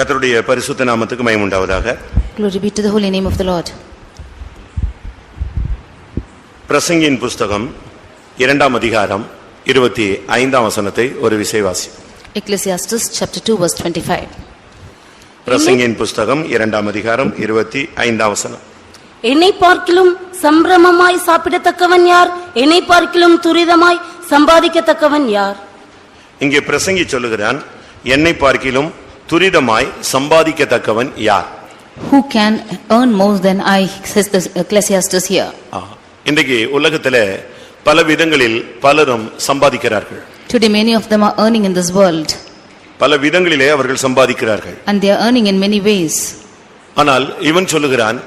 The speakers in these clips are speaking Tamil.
கர்த்தருடைய பரிசுத்த நாமத்துக்கு மகிமை உண்டாவதாக. Glory be to the holy name of the Lord. பிரசங்கியின் புஸ்தகம் 2ஆம் அதிகாரம் 25ஆம் வசனத்தை ஒரு விசைவாசி. Ecclesiastes chapter 2 verse 25. பிரசங்கியின் புஸ்தகம் 2ஆம் அதிகாரம் 25ஆம் வசனம். என்னை பார்க்கிலும் சம்பிரமமாய் சாப்பிடத்தக்கவன் யார்? என்னை பார்க்கிலும் துரிதமாய் சம்பாதிக்கத்தக்கவன் யார்? இங்கே பிரசங்கி சொல்லுகிறான், என்னை பார்க்கிலும் துரிதமாய் சம்பாதிக்கத்தக்கவன் யார்? Who can earn more than I, says the Ecclesiastes here. இன்றைக்கு உலகத்திலே பல விதங்களில் பலரும் சம்பாதிக்கிறார்கள். Today many of them are earning in this world. பல விதங்களிலே அவர்கள் சம்பாதிக்கிறார்கள். And they are earning in many ways. ஆனால் இவன் சொல்லுகிறான்,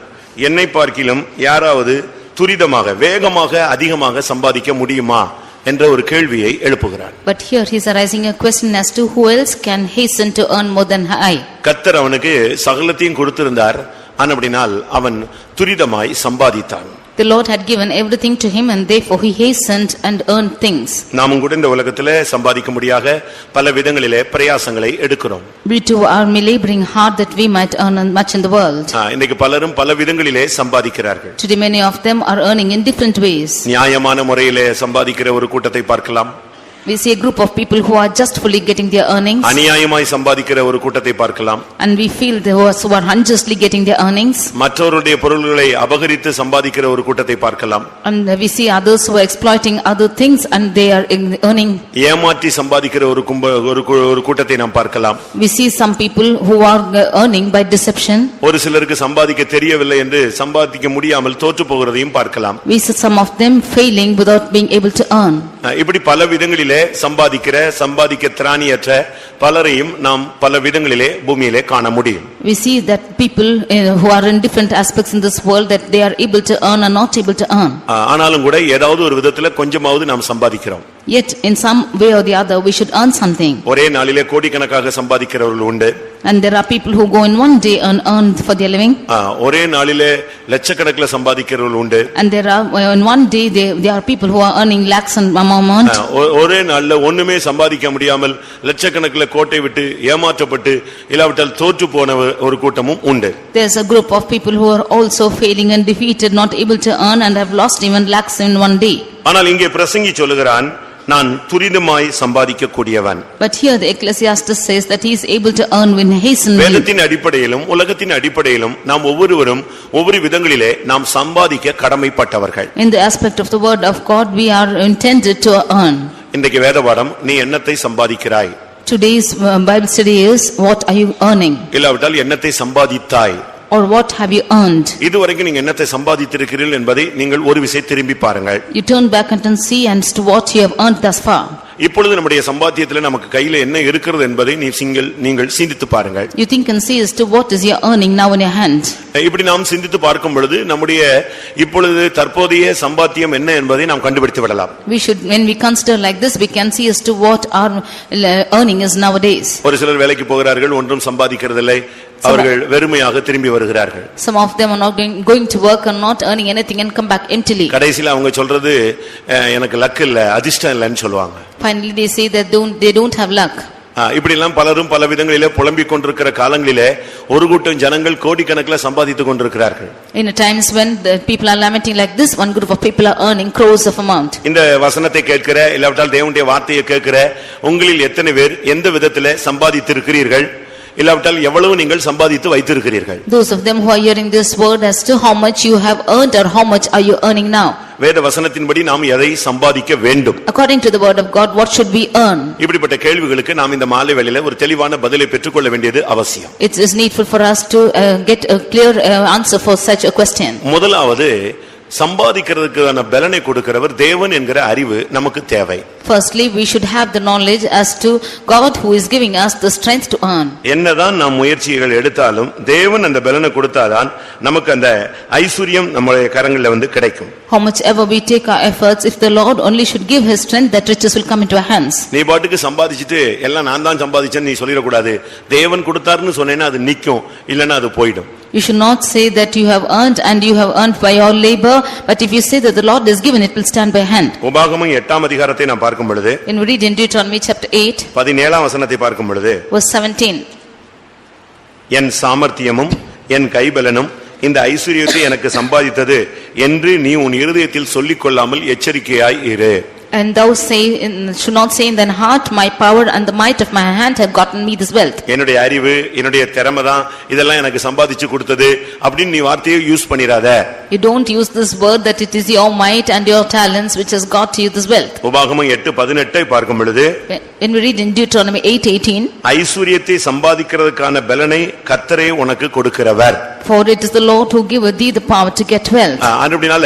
என்னை பார்க்கிலும் யாராவது துரிதமாக வேகமாக அதிகமாக சம்பாதிக்க முடியுமா என்ற ஒரு கேள்வியை எழுப்புகிறான். But here he is arising a question as to who else can hasten to earn more than I. கர்த்தர் அவனுக்கு சகலத்தையும் கொடுத்திருந்தார், ஆனபடியால் அவன் துரிதமாய் சம்பாதித்தான். The Lord had given everything to him and therefore he hastened and earned things. நாமும் கூட இந்த உலகத்திலே சம்பாதிக்க முடியாத பல விதங்களிலே பிரயாசங்களை எடுக்கிறோம். We too are laboring hard that we might earn much in the world. இன்னைக்கு பலரும் பல விதங்களிலே சம்பாதிக்கிறார்கள். Today many of them are earning in different ways. நியாயமான முறையிலே சம்பாதிக்கிற ஒரு கூட்டத்தை பார்க்கலாம். We see a group of people who are justly getting their earnings. அநியாயமாய் சம்பாதிக்கிற ஒரு கூட்டத்தை பார்க்கலாம். And we feel those who are unjustly getting their earnings. மற்றவருடைய பொருள்களை அபகரித்து சம்பாதிக்கிற ஒரு கூட்டத்தை பார்க்கலாம். And we see others who are exploiting other things and they are earning. ஏமாற்றி சம்பாதிக்கிற ஒரு கூட்டத்தை நாம் பார்க்கலாம். We see some people who are earning by deception. ஒரு சிலருக்கு சம்பாதிக்க தெரியவில்லை என்று சம்பாதிக்க முடியாமல் தோற்று போகிறதையும் பார்க்கலாம். We see some of them failing without being able to earn. இப்படி பல விதங்களிலே சம்பாதிக்க திராணியற்ற பலரையும் நாம் பல விதங்களிலே பூமியிலே காண முடியும். We see that people who are in different aspects in this world that they are able to earn and not able to earn. ஆனாலும் கூட ஏதாவது ஒரு விதத்துல கொஞ்சமாவது நாம் சம்பாதிக்கிறோம். Yet in some way or the other we should earn something. ஒரே நாளிலே கோடிக்கணக்காக சம்பாதிக்கிறவர்கள் உண்டு. And there are people who go in one day and earn for their living. ஒரே நாளிலே லட்சக்கணக்கில் சம்பாதிக்கிறவர்கள் உண்டு. And there are in one day there are people who are earning lakhs and amount. ஒரே நாள்ல ஒண்ணுமே சம்பாதிக்க முடியாமல் லட்சக்கணக்கில் கோட்டை விட்டு ஏமாற்றப்பட்டு இல்லாவிட்டால் தோற்று போன ஒரு கூட்டமும் உண்டு. There's a group of people who are also failing and defeated, not able to earn and have lost even lakhs in one day. ஆனால் இங்கே பிரசங்கி சொல்லுகிறான், நான் துரிதமாய் சம்பாதிக்க கூடியவன். But here the Ecclesiastes says that he is able to earn when hasten. வேதத்தின் அடிப்படையிலும் உலகத்தின் அடிப்படையிலும் நாம் ஒவ்வொருவரும் ஒவ்வொரு விதங்களிலே நாம் சம்பாதிக்க கடமைப்பட்டவர்கள். In the aspect of the word of God we are intended to earn. இன்றைக்கு வேத பாடம், நீ என்னத்தை சம்பாதிக்கிறாய்? Today's Bible study is, what are you earning? இல்லாவிட்டால் என்னத்தை சம்பாதித்தாய்? Or what have you earned? இதுவரைக்கும் நீங்க என்னத்தை சம்பாதித்திருக்கிறீர்கள் என்பதை நீங்கள் ஒரு விசை திரும்பி பாருங்கள். You turn back and see and to what you have earned thus far. இப்பொழுது நம்முடைய சம்பாத்தியத்திலே நமக்கு கையில என்ன இருக்கிறது என்பதை நீங்கள் சிந்தித்து பாருங்கள். You think and see as to what is your earning now in your hand. இப்படி நாம் சிந்தித்து பார்க்கும் பொழுது நம்முடைய இப்பொழுது தற்போதைய சம்பாத்தியம் என்ன என்பதை நாம் கண்டுபிடித்து விடலாம். We should, when we consider like this, we can see as to what our earning is nowadays. ஒரு சிலர் வேலைக்கு போகிறார்கள், ஒன்றும் சம்பாதிக்கிறதில்லை, அவர்கள் வெறுமையாக திரும்பி வருகிறார்கள். Some of them are not going to work and not earning anything and come back emptily. கடைசில அவங்க சொல்றது, எனக்கு லக் இல்ல, அதிர்ஷ்டம் இல்லன்னு சொல்வாங்க. Finally they say that they don't have luck. இப்படி எல்லாம் பலரும் பல விதங்களிலே புலம்பிக் கொண்டிருக்கிற காலங்களிலே ஒரு கூட்டம் ஜனங்கள் கோடிக்கணக்கில் சம்பாதித்துக் கொண்டிருக்கிறார்கள். In times when the people are lamenting like this, one group of people are earning crores of amount. இந்த வசனத்தை கேட்கிற இல்லாவிட்டால் தேவனுடைய வார்த்தையை கேட்கிற உங்களில் எத்தனை பேர் எந்த விதத்திலே சம்பாதித்திருக்கிறீர்கள்? இல்லாவிட்டால் எவ்வளவு நீங்கள் சம்பாதித்து வைத்திருக்கிறீர்கள்? Those of them who are hearing this word, as to how much you have earned or how much are you earning now? வேத வசனத்தின்படி நாம் எதை சம்பாதிக்க வேண்டும்? According to the word of God, what should we earn? இப்படிப்பட்ட கேள்விகளுக்கு நாம் இந்த மாலை வேளையிலே ஒரு தெளிவான பதிலை பெற்றுக்கொள்ள வேண்டியது அவசியம். It is needful for us to get a clear answer for such a question. முதலாவது, சம்பாதிக்கிறதுக்கான பலனை கொடுக்கிறவர் தேவன் என்கிற அறிவு நமக்கு தேவை. Firstly, we should have the knowledge as to God who is giving us the strength to earn. என்னதான் நாம் முயற்சிகள் எடுத்தாலும் தேவன் அந்த பலனை கொடுத்தாதான் நமக்கு அந்த ஐஸ்வரியம் நம்முடைய கரங்களில் வந்து கிடைக்கும். How much ever we take our efforts, if the Lord only should give his strength, that riches will come into our hands. நீ பாட்டுக்கு சம்பாதிச்சிட்டு எல்லாம் நான் தான் சம்பாதிச்சேன்னு நீ சொல்லிட கூடாது. தேவன் கொடுத்தாருன்னு சொன்னேன்னா அது நிக்கும், இல்லன்னா அது போய்டும். You should not say that you have earned and you have earned by your labor, but if you say that the Lord has given, it will stand by hand. உபாகமம் 8ஆம் அதிகாரத்தை நாம் பார்க்கும் பொழுது, in we read in Deuteronomy chapter 8 17ஆம் வசனத்தை பார்க்கும் பொழுது, verse 17, என் சாமர்த்தியமும் என் கைபலனும் இந்த ஐஸ்வரியத்தை எனக்கு சம்பாதித்தது என்று நீ உன் இருதயத்தில் சொல்லிக் கொள்ளாமல் எச்சரிக்கையாய் இரு. And thou should not say in thine heart, my power and the might of my hand have gotten me this wealth. என்னுடைய அறிவு என்னுடைய திறமை தான் இதெல்லாம் எனக்கு சம்பாதிச்சு கொடுத்தது அப்படின்னு நீ வார்த்தையை use பண்ணிராத. You don't use this word that it is your might and your talents which has got you this wealth. உபாகமம் 8:18 பார்க்கும் பொழுது When we read in Deuteronomy 8:18, ஐஸ்வரியத்தை சம்பாதிக்கிறதுக்கான பலனை கர்த்தரே உனக்கு கொடுக்கிறவர். for it is the Lord who giveth thee the power to get wealth. அப்படினால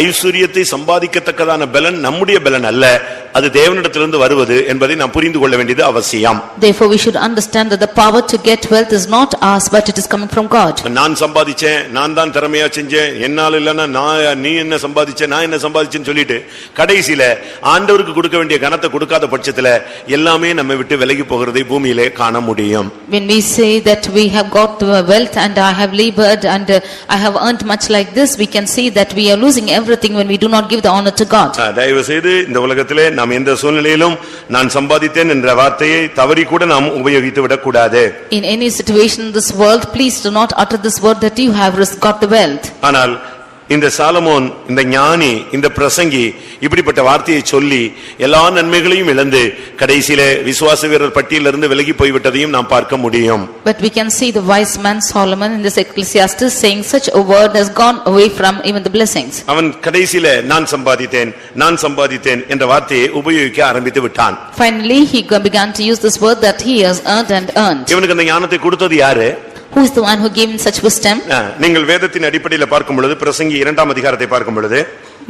ஐஸ்வரியத்தை சம்பாதிக்கத்தக்கதான பலன் நம்முடைய பலன் அல்ல, அது தேவனிடத்திலிருந்து வருவது என்பதை நாம் புரிந்து கொள்ள வேண்டியது அவசியம். Therefore we should understand that the power to get wealth is not ours but it is coming from God. நான் சம்பாதிச்சேன், நான் தான் திறமையா செஞ்சேன், என்னால இல்லன்னா நீ என்ன சம்பாதிச்ச, நான் என்ன சம்பாதிச்சேன்னு சொல்லிட்டு கடைசியில ஆண்டவருக்கு கொடுக்க வேண்டிய கனத்தை கொடுக்காத பட்சத்துல எல்லாமே நம்மை விட்டு விலகி போகிறதை பூமியிலே காண முடியும். When we say that we have got the wealth and I have labored and I have earned much like this, we can see that we are losing everything when we do not give the honor to God. தயவு செய்து இந்த உலகத்திலே நாம் எந்த சூழ்நிலையிலும் நான் சம்பாதித்தேன் என்ற வார்த்தையை தவறி கூட நாம் உபயோகித்து விடக்கூடாது. In any situation in this world, please do not utter this word that you have got the wealth. ஆனால் இந்த சாலமோன், இந்த ஞானி, இந்த பிரசங்கி இப்படிப்பட்ட வார்த்தையை சொல்லி எல்லா நன்மைகளையும் இழந்து கடைசியிலே விசுவாச வீரர் பட்டியலிருந்து விலகி போய்விட்டதையும் நாம் பார்க்க முடியும். But we can see the wise man Solomon in this Ecclesiastes saying such a word has gone away from even the blessings. அவன் கடைசியிலே நான் சம்பாதித்தேன் என்ற வார்த்தையை உபயோகிக்க ஆரம்பித்து விட்டான். Finally he began to use this word that he has earned and earned. இவனுக்கு அந்த ஞானத்தை கொடுத்தது யாரு? Who is the one who gave him such wisdom? நீங்கள் வேதத்தின் அடிப்படையில் பார்க்கும் பொழுது பிரசங்கி 2ஆம் அதிகாரத்தை பார்க்கும் பொழுது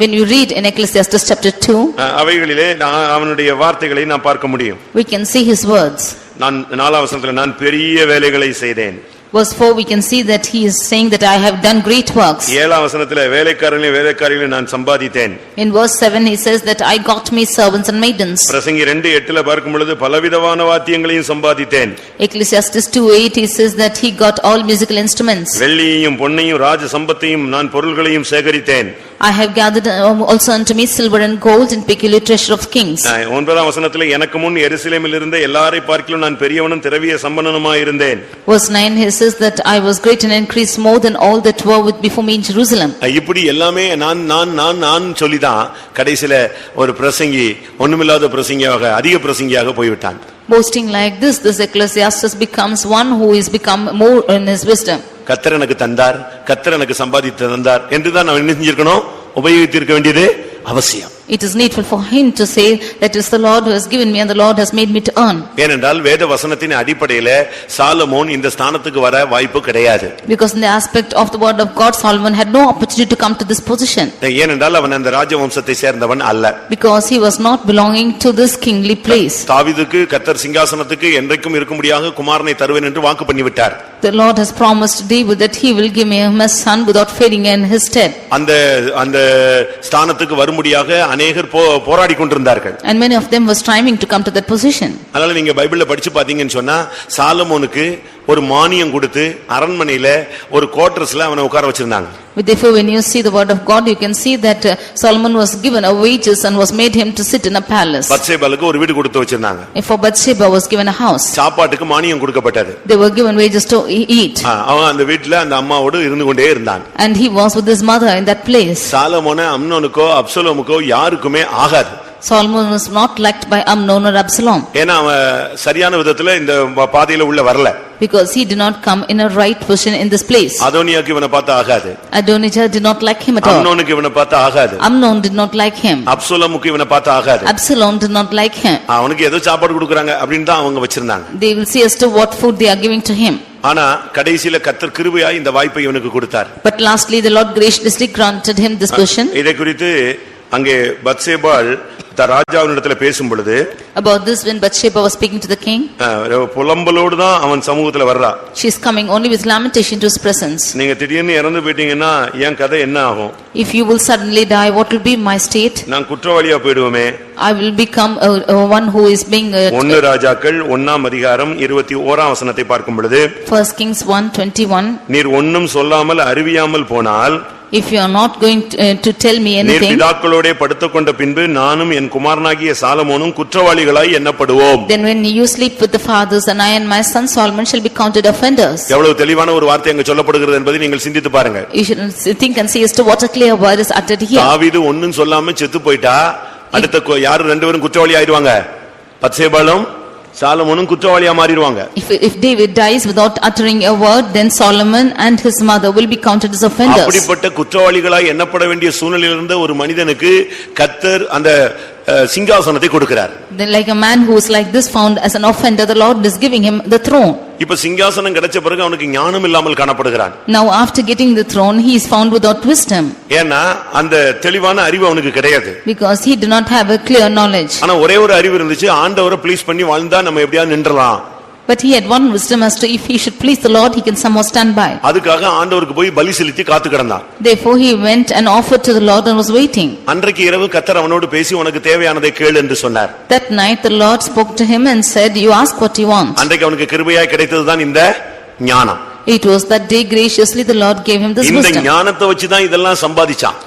When you read in Ecclesiastes chapter 2, அவைகளிலே அவனுடைய வார்த்தைகளை நாம் பார்க்க முடியும். we can see his words. நான் 4ஆம் வசனத்தில் நான் பெரிய வேலைகளை செய்தேன். Verse 4 we can see that he is saying that I have done great works. 7ஆம் வசனத்தில் வேலைக்காரர்களை நான் சம்பாதித்தேன். In verse 7 he says that I got me servants and maidens. பிரசங்கி 2:8 பார்க்கும் பொழுது பலவிதமான வாத்தியங்களையும் சம்பாதித்தேன். Ecclesiastes 2:8 he says that he got all musical instruments. வெள்ளியையும் பொன்னையும் ராஜ சம்பத்தையும் நான் பொருள்களையும் சேகரித்தேன். I have gathered also unto me silver and gold and peculiar treasure of kings. 9ஆம் வசனத்தில் எனக்கு முன் எருசலேமில் இருந்த எல்லாரை பார்க்கிலும் நான் பெரியவனும் திரவிய சம்பன்னனுமாய் இருந்தேன். Verse 9 he says that I was great and increased more than all that were with before me in Jerusalem. இப்படி எல்லாமே நான் சொல்லிதான் கடைசில ஒரு பிரசங்கி ஒண்ணுமில்லாத பிரசங்கியாக அதிக பிரசங்கியாக போய்விட்டான். Boasting like this Ecclesiastes becomes one who is become more in his wisdom. கர்த்தர் எனக்கு தந்தார், கர்த்தர் எனக்கு சம்பாதித்து தந்தார் என்றுதான் நான் என்ன செஞ்சிருக்கணும், உபயோகித்திருக்க வேண்டியது அவசியம். It is needful for him to say that it is the Lord who has given me and the Lord has made me to earn. ஏனென்றால் வேத வசனத்தின் அடிப்படையிலே சாலமோன் இந்த ஸ்தானத்துக்கு வர வாய்ப்பு கிடையாது. Because in the aspect of the word of God, Solomon had no opportunity to come to this position. ஏனென்றால் அவன் அந்த ராஜவம்சத்தை சேர்ந்தவன் அல்ல. Because he was not belonging to this kingly place. தாவீதுக்கு கர்த்தர் சிங்காசனத்துக்கு என்றைக்கும் இருக்கும்படியாக குமாரனை தருவேன் என்று வாக்கு பண்ணிவிட்டார். The Lord has promised David that he will give him a son without failing in his stead. அந்த ஸ்தானத்துக்கு வரும்படியாக அநேகர் போராடி கொண்டிருந்தார்கள். And many of them were striving to come to that position. அதனால நீங்க பைபிள்ல படிச்சு பாத்தீங்கன்னு சொன்னா சாலமோனுக்கு ஒரு மானியம் கொடுத்து அரண்மனையில ஒரு குவார்டர்ஸ்ல அவனை உட்கார வச்சிருந்தாங்க. Therefore when you see the word of God, you can see that Solomon was given a wages and was made him to sit in a palace. பத்சேபாளுக்கு ஒரு வீடு கொடுத்து வச்சிருந்தாங்க. For Bathsheba was given a house. சாப்பாட்டுக்கு மானியம் கொடுக்கப்பட்டது. They were given wages to eat. அவன் அந்த வீட்ல அந்த அம்மாவோடு இருந்து கொண்டே இருந்தான். And he was with his mother in that place. சாலமோனே அம்னோனுக்கோ அப்சலோமுக்கோ யாருக்குமே ஆகாது. Solomon was not liked by Amnon or Absalom. ஏன்னா அவன் சரியான விதத்துல இந்த பாதையில உள்ள வரல. Because he did not come in a right position in this place. அதோனியாக்கு இவனை பார்த்தா ஆகாது. Adonijah did not like him at all. அம்னோனுக்கு இவனை பார்த்தா ஆகாது. Amnon did not like him. அப்சலோமுக்கு இவனை பார்த்தா ஆகாது. Absalom did not like him. அவனுக்கு ஏதோ சாப்பாடு கொடுக்கறாங்க அப்படினு தான் அவங்க வச்சிருந்தாங்க. They will see as to what food they are giving to him. ஆனா கடைசில கர்த்தர் கிருபையாய் இந்த வாய்ப்பை இவனுக்கு கொடுத்தார். But lastly the Lord graciously granted him this position. இதை குறித்து அங்கே பத்சேபாள் ராஜாவினிடத்துல பேசும் பொழுது About this when Bathsheba was speaking to the king, புலம்பலோடு தான் அவன் சமூகத்துல வர்றா. she is coming only with lamentation to his presence. நீங்க திடீர்னு இறந்து போயிட்டீங்கன்னா என் கதை என்ன ஆகும்? If you will suddenly die, what will be my state? நான் குற்றவாளியா போய்டுவேமே. I will become one who is being 1 ராஜாக்கள் 1ஆம் அதிகாரம் 21ஆம் வசனத்தை பார்க்கும் பொழுது 1 Kings 1:21. நீர் ஒன்னும் சொல்லாமல் அறிவியாமல் போனால் If you are not going to tell me நீர் anything, பிதாக்களோடே படுத்துக்கொண்ட பின்பு நானும் என் குமாரனாகிய சாலமோனும் குற்றவாளிகளாய் எண்ணப்படுவோம். then when you sleep with the fathers, and I and my son Solomon shall be counted offenders. எவ்வளவு தெளிவான ஒரு வார்த்தை அங்க சொல்லப்படுகிறது என்பதை நீங்கள் சிந்தித்து பாருங்க. You should think and see as to what a clear word is uttered here. தாவீது ஒண்ணும் சொல்லாம செத்து போயிட்டா அடுத்த யாரு ரெண்டு பேரும் குற்றவாளி ஆயிருவாங்க? பத்சேபாலும் சாலமோனும் குற்றவாளியா மாறிடுவாங்க. If David dies without uttering a word, then Solomon and his mother will be counted as offenders. அப்படிப்பட்ட குற்றவாளிகளாய் எண்ணப்பட வேண்டிய சூழ்நிலையில் இருந்த ஒரு மனிதனுக்கு கர்த்தர் அந்த சிங்காசனத்தை கொடுக்கிறார். Then like a man who is like this found as an offender, the Lord is giving him the throne. இப்ப சிங்காசனம் கிடைச்ச பிறகு அவனுக்கு ஞானம் இல்லாமல் காணப்படுகிறான். Now after getting the throne, he is found without wisdom. ஏன்னா அந்த தெளிவான அறிவு அவனுக்கு கிடையாது. Because he did not have a clear knowledge. ஆனா ஒரே ஒரு அறிவு இருந்துச்சு, ஆண்டவரை ப்ளீஸ் பண்ணி வாழ்ந்தா நம்ம எப்படியாவது நின்றலாம். But he had one wisdom as to if he should please the Lord, he can somehow stand by. அதுக்காக ஆண்டவருக்கு போய் பலி செலுத்தி காத்து கிடந்தான். Therefore he went and offered to the Lord and was waiting. அன்றைக்கு இரவு கர்த்தர் அவனோடு பேசி உனக்கு தேவையானதை கேளு என்று சொன்னார். That night the Lord spoke to him and said, you ask what you want. அன்றைக்கு அவனுக்கு கிருபையாய் கிடைத்ததுதான் இந்த ஞானம். It was that day graciously the Lord gave him this இந்த wisdom. ஞானத்தை வச்சுதான் இதெல்லாம் சம்பாதிச்சான்.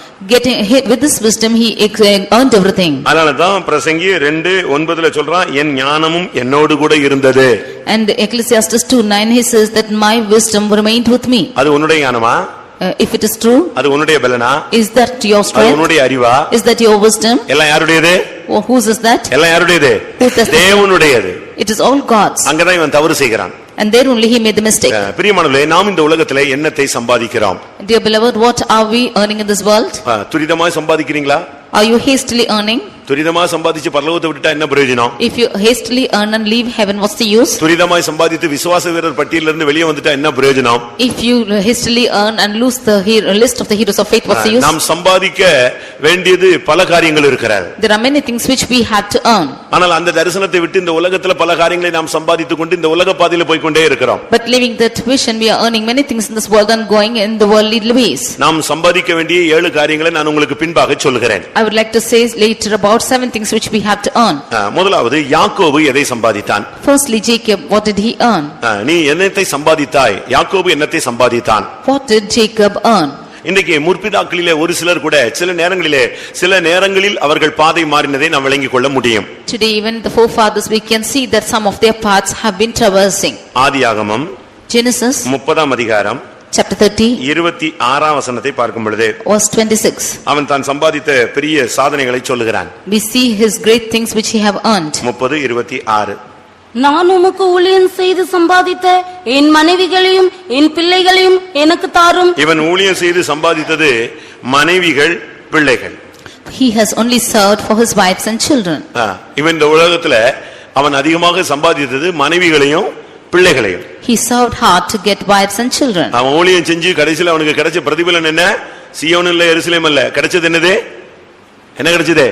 With this wisdom he earned everything. அதனாலதான் பிரசங்கி 2:9 சொல்றான், என் ஞானமும் என்னோடு கூட இருந்தது. And Ecclesiastes 2:9 he says that my wisdom remained with me. அது உன்னுடைய ஞானமா? If it is true, அது உன்னுடைய பலனா? is that your அது strength? உன்னுடைய அறிவா? Is that your wisdom? எல்லாம் யாருடையது? Or whose is that? எல்லாம் யாருடையது? Whose is that? தேவனுடையது. It is all God's. அங்கதான் இவன் தவறு செய்கிறான். And there only he made the mistake. பிரியமானவர்களே, நாம் இந்த உலகத்திலே என்னத்தை சம்பாதிக்கிறோம்? Dear beloved, what are we earning in this world? துரிதமாய் சம்பாதிக்கிறீங்களா? Are you hastily earning? துரிதமா சம்பாதிச்சு பரலோகத்தை விட்டுட்டா என்ன பிரயோஜனம்? If you hastily earn and leave heaven, what's the use? துரிதமாய் சம்பாதித்து விசுவாச வீரர் பட்டியலில் இருந்து வெளியே வந்துட்டா என்ன பிரயோஜனம்? If you hastily earn and lose the list of the heroes of faith, what's the use? நாம் சம்பாதிக்க வேண்டியது பல காரியங்கள் இருக்கிறது. There are many things which we have to earn. ஆனால் அந்த தரிசனத்தை விட்டு இந்த உலகத்துல பல காரியங்களை நாம் சம்பாதித்துக் கொண்டு இந்த உலக பாதையில போய் கொண்டே இருக்கிறோம். But leaving that vision, we are earning many things in this world and going in the worldly ways. நாம் சம்பாதிக்க வேண்டிய 7 காரியங்களை நான் உங்களுக்கு பின்பாக சொல்கிறேன். I would like to say later about 7 things which we have to earn. முதலாவது யாக்கோபு எதை சம்பாதித்தான்? Firstly, Jacob, what did he earn? நீ என்னத்தை சம்பாதித்தாய்? யாக்கோபு என்னத்தை சம்பாதித்தான்? What did Jacob earn? இன்றைக்கு முற்பிதாக்களிலே ஒரு சிலர் கூட சில நேரங்களில் அவர்கள் பாதை மாறினதை நாம் விளங்கிக் கொள்ள முடியும். Today even the forefathers, we can see that some of their paths have been traversing. ஆதியாகமம் Genesis 30 அதிகாரம் chapter 30 26 வசனத்தை பார்க்கும் பொழுது verse 26. அவன் தான் சம்பாதித்த பெரிய சாதனைகளை சொல்லுகிறான். We see his great things which he have earned. 30:26. நான் உமக்கு ஊழியம் செய்து சம்பாதித்த என் மனைவிகளையும் என் பிள்ளைகளையும் எனக்கு தாரும். இவன் ஊழியம் செய்து சம்பாதித்தது மனைவிகள், பிள்ளைகள். He has only served for his wives and children. இவன் இந்த உலகத்துல அவன் அதிகமாக சம்பாதித்தது மனைவிகளையும் பிள்ளைகளையும். He served hard to get wives and children. அவன் ஊழியம் செஞ்சு கடைசியில் அவனுக்கு கிடைச்ச பிரதிபலன் என்ன? சீயோன் இல்ல, எருசலேம் அல்ல. கிடைச்சது என்னது? என்ன கிடைச்சது?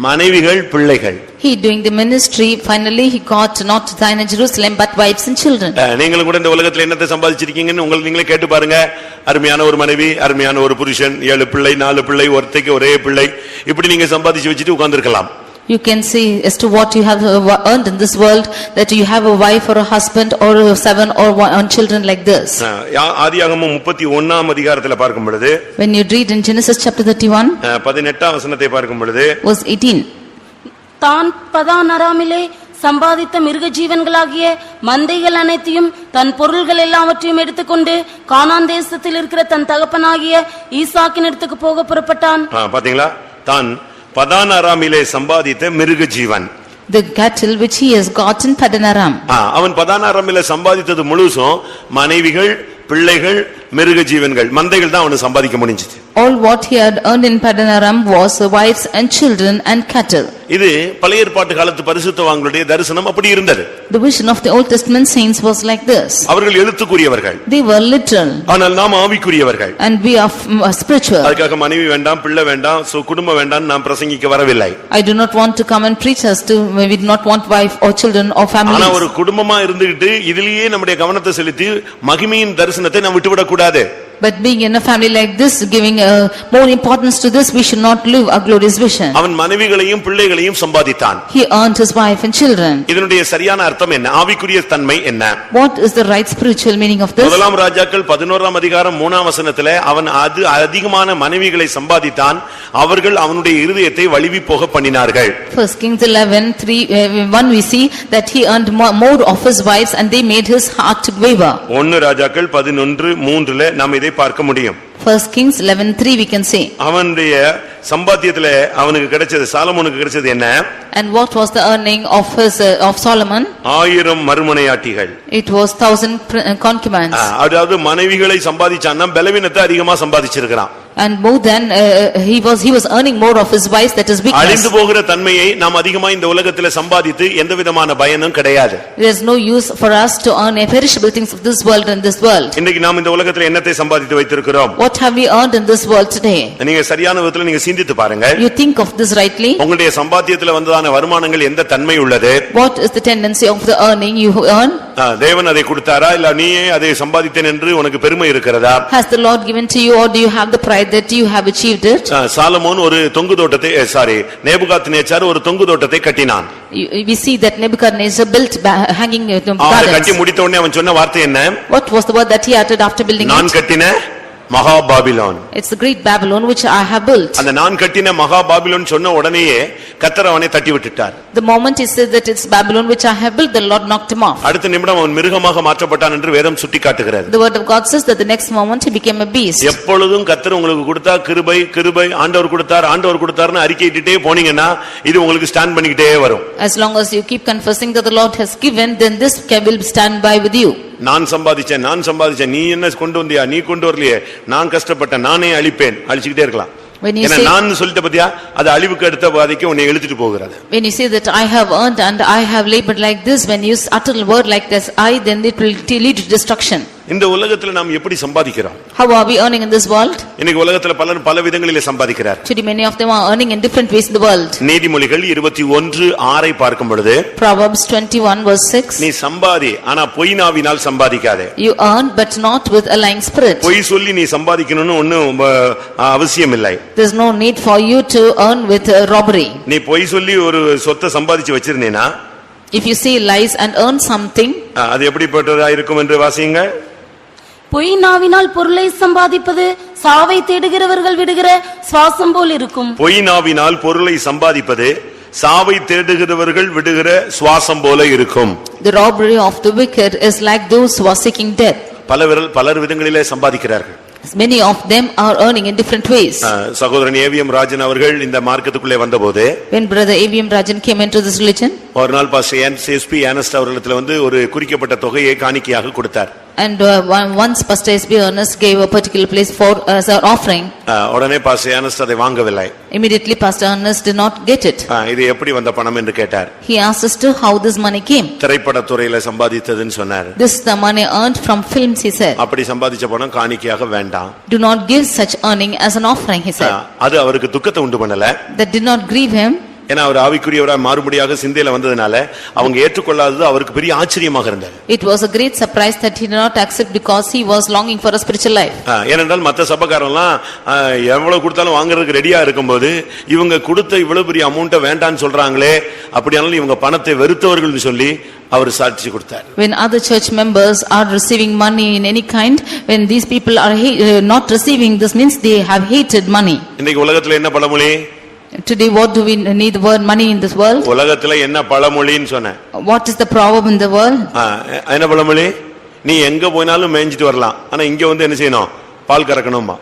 மனைவிகள், பிள்ளைகள். He doing the ministry, finally he got not Zion and Jerusalem but wives and children. நீங்களும் கூட இந்த உலகத்துல என்னத்தை சம்பாதிச்சிருக்கீங்கன்னு உங்களுக்கு நீங்களே கேட்டு பாருங்க. அருமையான ஒரு மனைவி, அருமையான ஒரு புருஷன், 7 பிள்ளை, 4 பிள்ளை, ஒருத்தைக்கு ஒரே பிள்ளை, இப்படி நீங்க சம்பாதிச்சு வச்சுட்டு உட்கார்ந்திருக்கலாம். You can see as to what you have earned in this world, that you have a wife or a husband or 7 or 1 children like this. ஆதியாகமம் 31 அதிகாரத்துல பார்க்கும் பொழுது, When you read in Genesis chapter 31 18 வசனத்தை பார்க்கும் பொழுது, verse 18, தான் பதான் அராமிலே சம்பாதித்த மிருக ஜீவன்களாகிய மந்தைகள் அனைத்தையும் தன் பொருள்கள் எல்லாவற்றையும் எடுத்துக்கொண்டு கானான் தேசத்தில் இருக்கிற தன் தகப்பனாகிய ஈசாக்கின் இடத்துக்கு போக புறப்பட்டான். பாத்தீங்களா? தான் பதான் அராமிலே சம்பாதித்த மிருக ஜீவன், the cattle which he has got in Padan Aram. அவன் பதான் அராமிலே சம்பாதித்தது முழுசும் மனைவிகள், பிள்ளைகள், மிருக ஜீவன்கள், மந்தைகள் தான் அவனுக்கு சம்பாதிக்க முடிஞ்சது. All what he had earned in Padan Aram was wives and children and cattle. இது பழைய ஏற்பாட்டு காலத்து பரிசுத்தவான்களுடைய தரிசனம் அப்படி இருந்தது. The vision of the Old Testament saints was like this. அவர்கள் எழுத்துக்குரியவர்கள், They were literal, ஆனால் நாம் ஆவிக்குரியவர்கள். and we are spiritual. அதுக்காக மனைவி வேண்டாம், பிள்ளை வேண்டாம், குடும்பம் வேண்டாம் நாம் பிரசங்கிக்க வரவில்லை. I do not want to come and preach us to, we do not want wife or children or families. ஆனா ஒரு குடும்பமா இருந்துகிட்டு இதிலேயே நம்முடைய கவனத்தை செலுத்தி மகிமையின் தரிசனத்தை நாம் விட்டுவிடக் கூடாது. But being in a family like this, giving more importance to this, we should not live a glorious vision. அவன் மனைவிகளையும் பிள்ளைகளையும் சம்பாதித்தான். He earned his wife and children. இதனுடைய சரியான அர்த்தம் என்ன? ஆவிக்குரிய தன்மை என்ன? What is the right spiritual meaning of this? முதலாம் ராஜாக்கள் 11ஆம் அதிகாரம் 3ஆம் வசனத்திலே அவன் அதிகமான மனைவிகளை சம்பாதித்தான், அவர்கள் அவனுடைய இருதயத்தை வலிவி போக பண்ணினார்கள். First Kings 11:1 we see that he earned more of his wives and they made his heart to waver. 1 ராஜாக்கள் 11:3 நாம் இதை பார்க்க முடியும். First Kings 11:3 we can say. அவனுடைய சம்பாத்தியத்திலே அவனுக்கு கிடைச்சது, சாலமோனுக்கு கிடைச்சது என்ன? And what was the earning of Solomon? 1000 மறுமனையாட்டிகள். It was 1000 concubines. அதாவது மனைவிகளை சம்பாதிச்சான்னா பலவீனத்தை அதிகமா சம்பாதிச்சிருக்கான். And more than he was earning more of his wives, that is weakness. அழிந்து போகிற தன்மையை நாம் அதிகமா இந்த உலகத்திலே சம்பாதித்து எந்த விதமான பயனும் கிடையாது. There is no use for us to earn perishable things of this world in this world. இன்னைக்கு நாம் இந்த உலகத்திலே என்னத்தை சம்பாதித்து வைத்திருக்கிறோம்? What have we earned in this world today? நீங்க சரியான விதத்துல நீங்க சிந்தித்து பாருங்க. You think of this rightly? உங்களுடைய சம்பாத்தியத்திலே வந்ததான வருமானங்கள் எந்த தன்மை உள்ளது? What is the tendency of the earning you earn? தேவன் அதை கொடுத்தாரா இல்ல நீயே அதை சம்பாதித்தேன் என்று உனக்கு பெருமை இருக்கிறதா? Has the Lord given to you, or do you have the pride that you have achieved it? Solomon ஒரு தொங்கு தோட்டத்தை நேபுகாத்நேச்சார் ஒரு தொங்கு தோட்டத்தை கட்டினான். We see that Nebuchadnezzar built hanging gardens. கட்டி முடித்த உடனே அவன் சொன்ன வார்த்தை என்ன? What was the word that he uttered after building it? நான் கட்டின மகா Babylon. It's the great Babylon which I have built. அந்த நான் கட்டின மகா பாபிலோன் சொன்ன உடனேயே கர்த்தர் அவனை தட்டி விட்டுட்டார். The moment he said that it's Babylon which I have built, the Lord knocked him off. அடுத்த நிமிடம் அவன் மிருகமாக மாற்றப்பட்டான் என்று வேதம் சுட்டிக்காட்டுகிறது. The word of God says that the next moment he became a beast. எப்பொழுதும் கர்த்தர் உங்களுக்கு கொடுத்தா கிருபை கிருபை, ஆண்டவர் கொடுத்தார்னு அறிக்கையிட்டே போனீங்கன்னா இது உங்களுக்கு ஸ்டாண்ட் பண்ணிக்கிட்டே வரும். As long as you keep confessing that the Lord has given, then this will stand by with you. நான் சம்பாதிச்சேன், நீ என்ன கொண்டு வந்தியா, நீ கொண்டு வரலையே, நான் கஷ்டப்பட்டேன், நானே அழிச்சுக்கிட்டே இருக்கலாம். நான் சொல்லிட்ட பத்தியா, அது அழிவுக்கு அடுத்த பாதைக்கு உன்னை இழுத்துட்டு போகிறது. When you say that I have earned and I have labored like this, when you utter a word like this, then it will lead to destruction. இந்த உலகத்துல நாம் எப்படி சம்பாதிக்கிறோம்? How are we earning in this world? இன்னைக்கு உலகத்துல பலர் பல விதங்களிலே சம்பாதிக்கிறார். Today many of them are earning in different ways in the world. நீதிமொழிகள் 21:6 பார்க்கும் பொழுது Proverbs 21:6 நீ சம்பாதி, ஆனா பொய் நாவினால் சம்பாதிக்காதே. You earn but not with a lying spirit. பொய் சொல்லி நீ சம்பாதிக்கணும்னு ஒண்ணும் அவசியம் இல்லை. There is no need for you to earn with robbery. நீ பொய் சொல்லி ஒரு சொத்தை சம்பாதிச்சு வச்சிருந்தேனா, if you say lies and earn something, அது எப்படிப்பட்டதா இருக்கும் என்று வாசிங்க. பொய் நாவினால் பொருளை சம்பாதிப்பது சாவை தேடுகிறவர்கள் விடுகிற சுவாசம் போல் இருக்கும். பொய் நாவினால் பொருளை சம்பாதிப்பது சாவை தேடுகிறவர்கள் விடுகிற சுவாசம் போல இருக்கும். The robbery of the wicked is like those who are seeking death. பலர் விதங்களிலே சம்பாதிக்கிறார்கள். Many of them are earning in different ways. சகோதரன் ஏவிஎம் ராஜன் அவர்கள் இந்த மார்க்கத்துக்குள்ளே வந்தபோது, when brother AVM Rajan came into this religion, ஒரு நாள் பாஸ்டர் எஸ்பி ஆனஸ்ட் அவர்களிடத்தில் வந்து ஒரு குறிக்கப்பட்ட தொகையை காணிக்கையாக கொடுத்தார். And once Pastor S.B. Ernest gave a particular place for as an offering. உடனே பாஸ்டர் ஆனஸ்ட் அதை வாங்கவில்லை. Immediately Pastor Ernest did not get it. இது எப்படி வந்த பணம் என்று கேட்டார். He asked us to how this money came. திரைப்பட துறையில சம்பாதித்ததுன்னு சொன்னார். This the money earned from films, he said. அப்படி சம்பாதிச்ச பணம் காணிக்கையாக வேண்டாம். Do not give such earning as an offering, he said. அது அவருக்கு துக்கத்தை உண்டு பண்ணல. That did not grieve him. ஏன்னா அவர் ஆவிக்குரியவராய் மாறுபடியாக சிந்தையில வந்ததனால அவங்க ஏற்றுக்கொள்ளாதது அவருக்கு பெரிய ஆச்சரியமாக இருந்தது. It was a great surprise that he did not accept because he was longing for a spiritual life. ஏனென்றால் மத்த சபைக்காரன்லாம் எவ்வளவு கொடுத்தாலும் வாங்குறதுக்கு ரெடியா இருக்கும்போது இவங்க கொடுத்த இவ்வளவு பெரிய அமௌண்ட்டை வேண்டான்னு சொல்றாங்களே, அப்படியானாலும் இவங்க பணத்தை வெறுத்தவர்கள்னு சொல்லி அவர் சாட்சி கொடுத்தார். When other church members are receiving money in any kind, when these people are not receiving, this means they have hated money. இன்னைக்கு உலகத்துல என்ன பழமொழி? Today what do we need the word money in this world? உலகத்துல என்ன பழமொழின்னு சொன்னேன். What is the proverb in the world? என்ன பழமொழி? நீ எங்க போனாலும் மேய்ஞ்சிட்டு வரலாம், ஆனா இங்க வந்து என்ன செய்யணும்? பால் கறக்கணுமா?